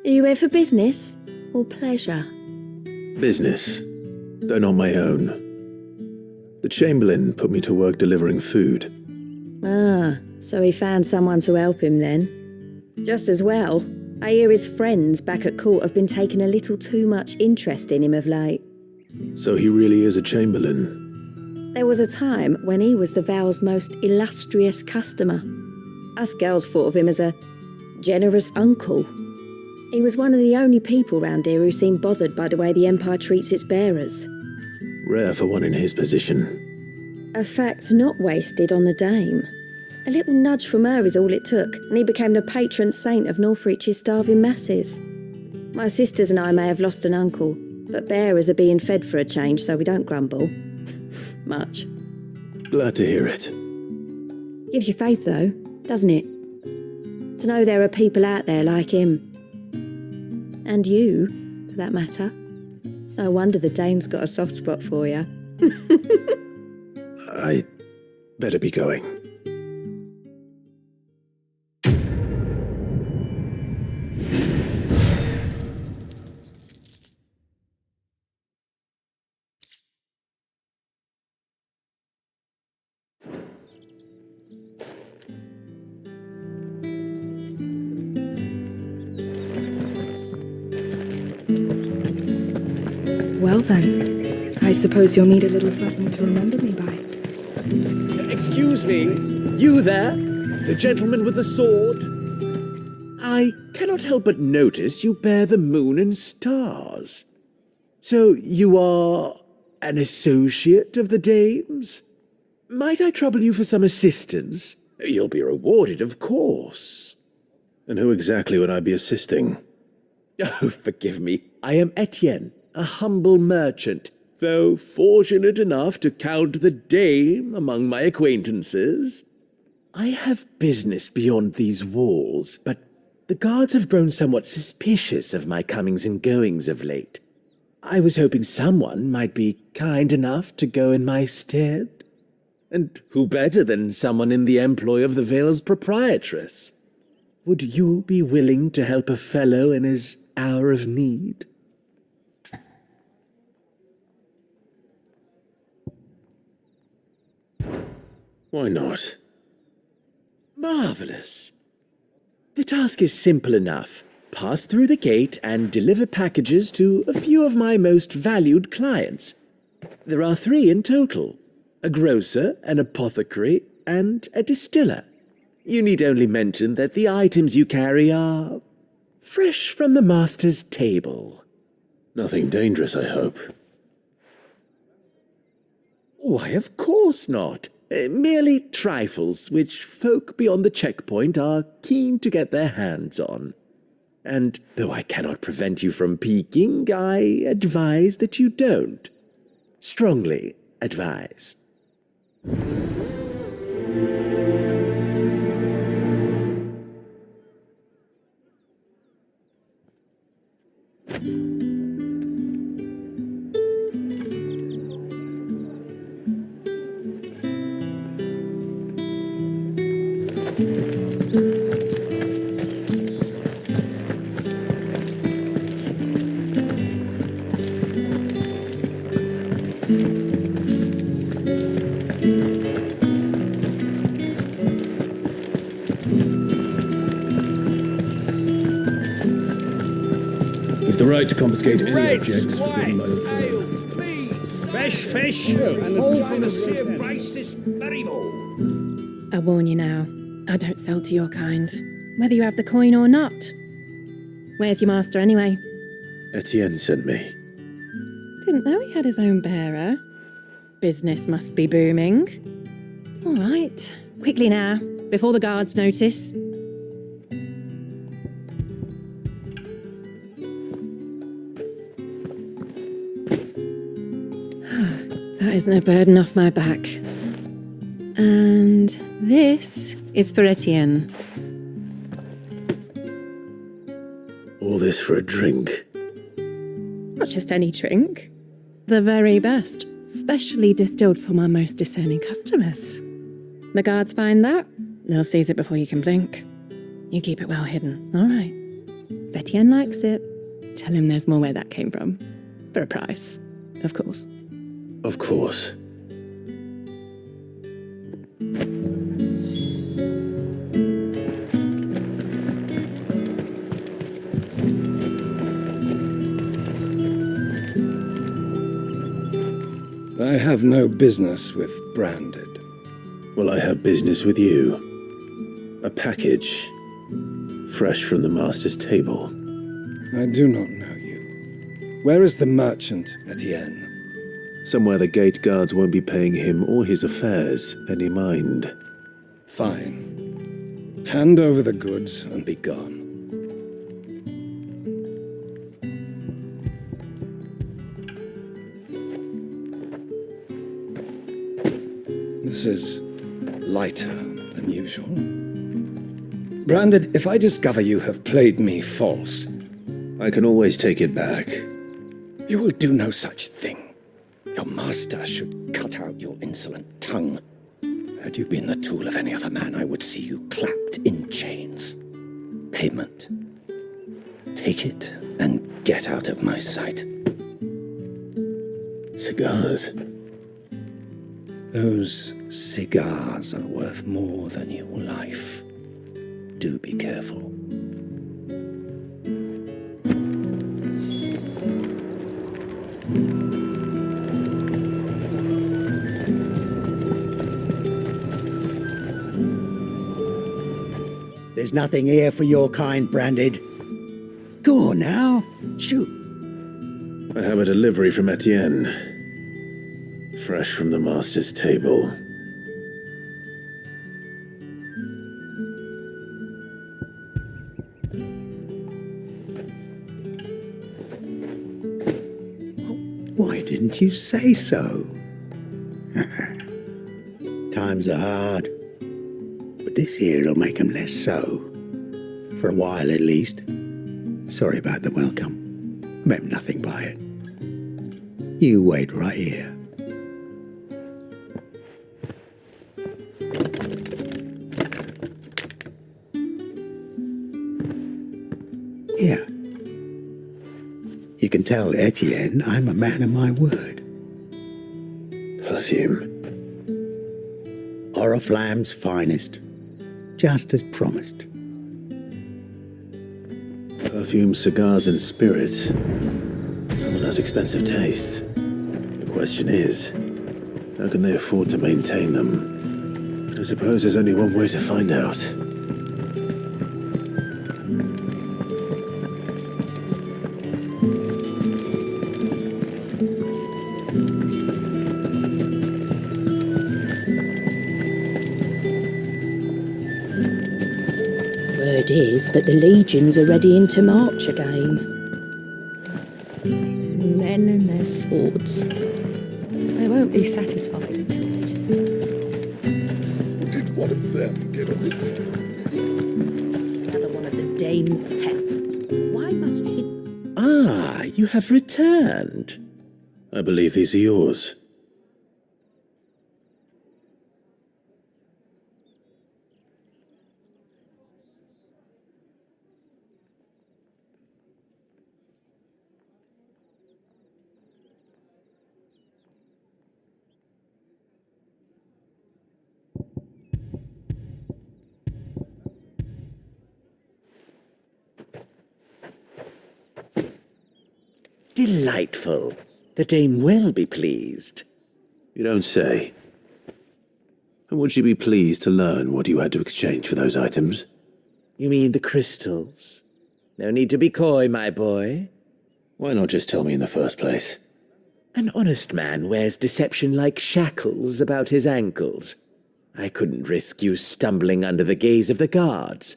Are you here for business? or pleasure? Business, though not my own. The Chamberlain put me to work delivering food. Ah, so he found someone to help him then. Just as well. I hear his friends back at court have been taking a little too much interest in him of late. So he really is a Chamberlain. There was a time when he was the Vale's most illustrious customer. Us girls thought of him as a generous uncle. He was one of the only people round here who seemed bothered by the way the Empire treats its bearers. Rare for one in his position. A fact not wasted on the dame. A little nudge from her is all it took, and he became the patron saint of Northreach's starving masses. My sisters and I may have lost an uncle, but bearers are being fed for a change, so we don't grumble. Much. Glad to hear it. Gives you faith, though, doesn't it? To know there are people out there like him. And you, for that matter. It's no wonder the dame's got a soft spot for you. I better be going. Well then, I suppose you'll need a little something to remember me by. Excuse me, you there? The gentleman with the sword? I cannot help but notice you bear the moon and stars. So you are an associate of the dame's? Might I trouble you for some assistance? You'll be rewarded, of course. And who exactly would I be assisting? Oh, forgive me. I am Etienne, a humble merchant, though fortunate enough to count the dame among my acquaintances. I have business beyond these walls, but the guards have grown somewhat suspicious of my comings and goings of late. I was hoping someone might be kind enough to go in my stead. And who better than someone in the employ of the Vale's proprietress? Would you be willing to help a fellow in his hour of need? Why not? Marvelous. The task is simple enough. Pass through the gate and deliver packages to a few of my most valued clients. There are 3 in total: a grocer, an apothecary, and a distiller. You need only mention that the items you carry are fresh from the master's table. Nothing dangerous, I hope. Why, of course not. Merely trifles which folk beyond the checkpoint are keen to get their hands on. And though I cannot prevent you from peeking, I advise that you don't. Strongly advise. The right to confiscate any Reds, objects forbidden by whites, the ales, please. Fresh fish, and all a from the China same roast. price this very morning. I warn you now, I don't sell to your kind, whether you have the coin or not. Where's your master anyway? Etienne sent me. Didn't know he had his own bearer. Business must be booming. All right, quickly now, before the guards notice. That is no burden off my back. And this is for Etienne. All this for a drink. Not just any drink. The very best, specially distilled for my most discerning customers. The guards find that, they'll seize it before you can blink. You keep it well hidden, all right. If Etienne likes it, Tell him there's more where that came from. For a price, of course. Of course. I have no business with Branded. Well, I have business with you. A package, fresh from the master's table. I do not know you. Where is the merchant, Etienne? Somewhere the gate guards won't be paying him or his affairs any mind. Fine. Hand over the goods and be gone. This is lighter than usual. Branded, if I discover you have played me false... I can always take it back. You will do no such thing. Your master should cut out your insolent tongue. Had you been the tool of any other man, I would see you clapped in chains. Payment. Take it and get out of my sight. Cigars. Those cigars are worth more than your life. Do be careful. There's nothing here for your kind, Branded. Go on now, shoot. I have a delivery from Etienne. Fresh from the master's table. Why didn't you say so? Times are hard, but this here'll make 'em less so. For a while at least. Sorry about the welcome. Meant nothing by it. You wait right here. Here. You can tell Etienne I'm a man of my word. Perfume. Oriflamme's finest. Just as promised. Perfume, cigars, and spirits. Someone has expensive tastes. The question is, how can they afford to maintain them? I suppose there's only one way to find out. Word is that the legions are readying to march again. Men and their swords. They won't be satisfied until they've Did one of them get on this? another one of the dame's pets. Why must she? Ah, you have returned. I believe these are yours. Delightful. The dame will be pleased. You don't say. And would she be pleased to learn what you had to exchange for those items? You mean the crystals? No need to be coy, my boy. Why not just tell me in the first place? An honest man wears deception like shackles about his ankles. I couldn't risk you stumbling under the gaze of the guards.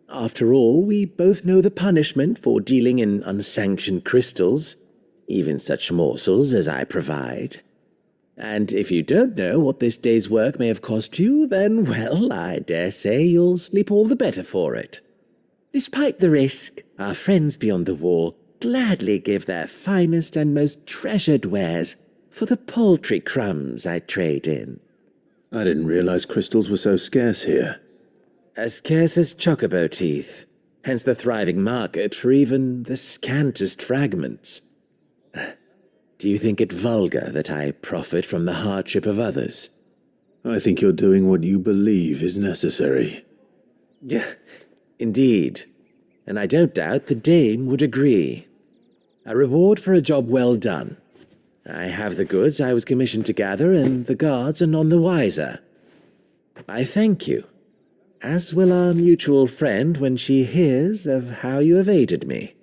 After all, we both know the punishment for dealing in unsanctioned crystals, even such morsels as I provide. And if you don't know what this day's work may have cost you, then, well, I dare say you'll sleep all the better for it. Despite the risk, our friends beyond the wall gladly give their finest and most treasured wares for the paltry crumbs I trade in. I didn't realize crystals were so scarce here. As scarce as chocobo teeth. hence the thriving market for even the scantest fragments. Do you think it vulgar that I profit from the hardship of others? I think you're doing what you believe is necessary. Yeah, indeed. And I don't doubt the dame would agree. A reward for a job well done. I have the goods I was commissioned to gather, and the guards are none the wiser. I thank you, as will our mutual friend when she hears of how you have aided me.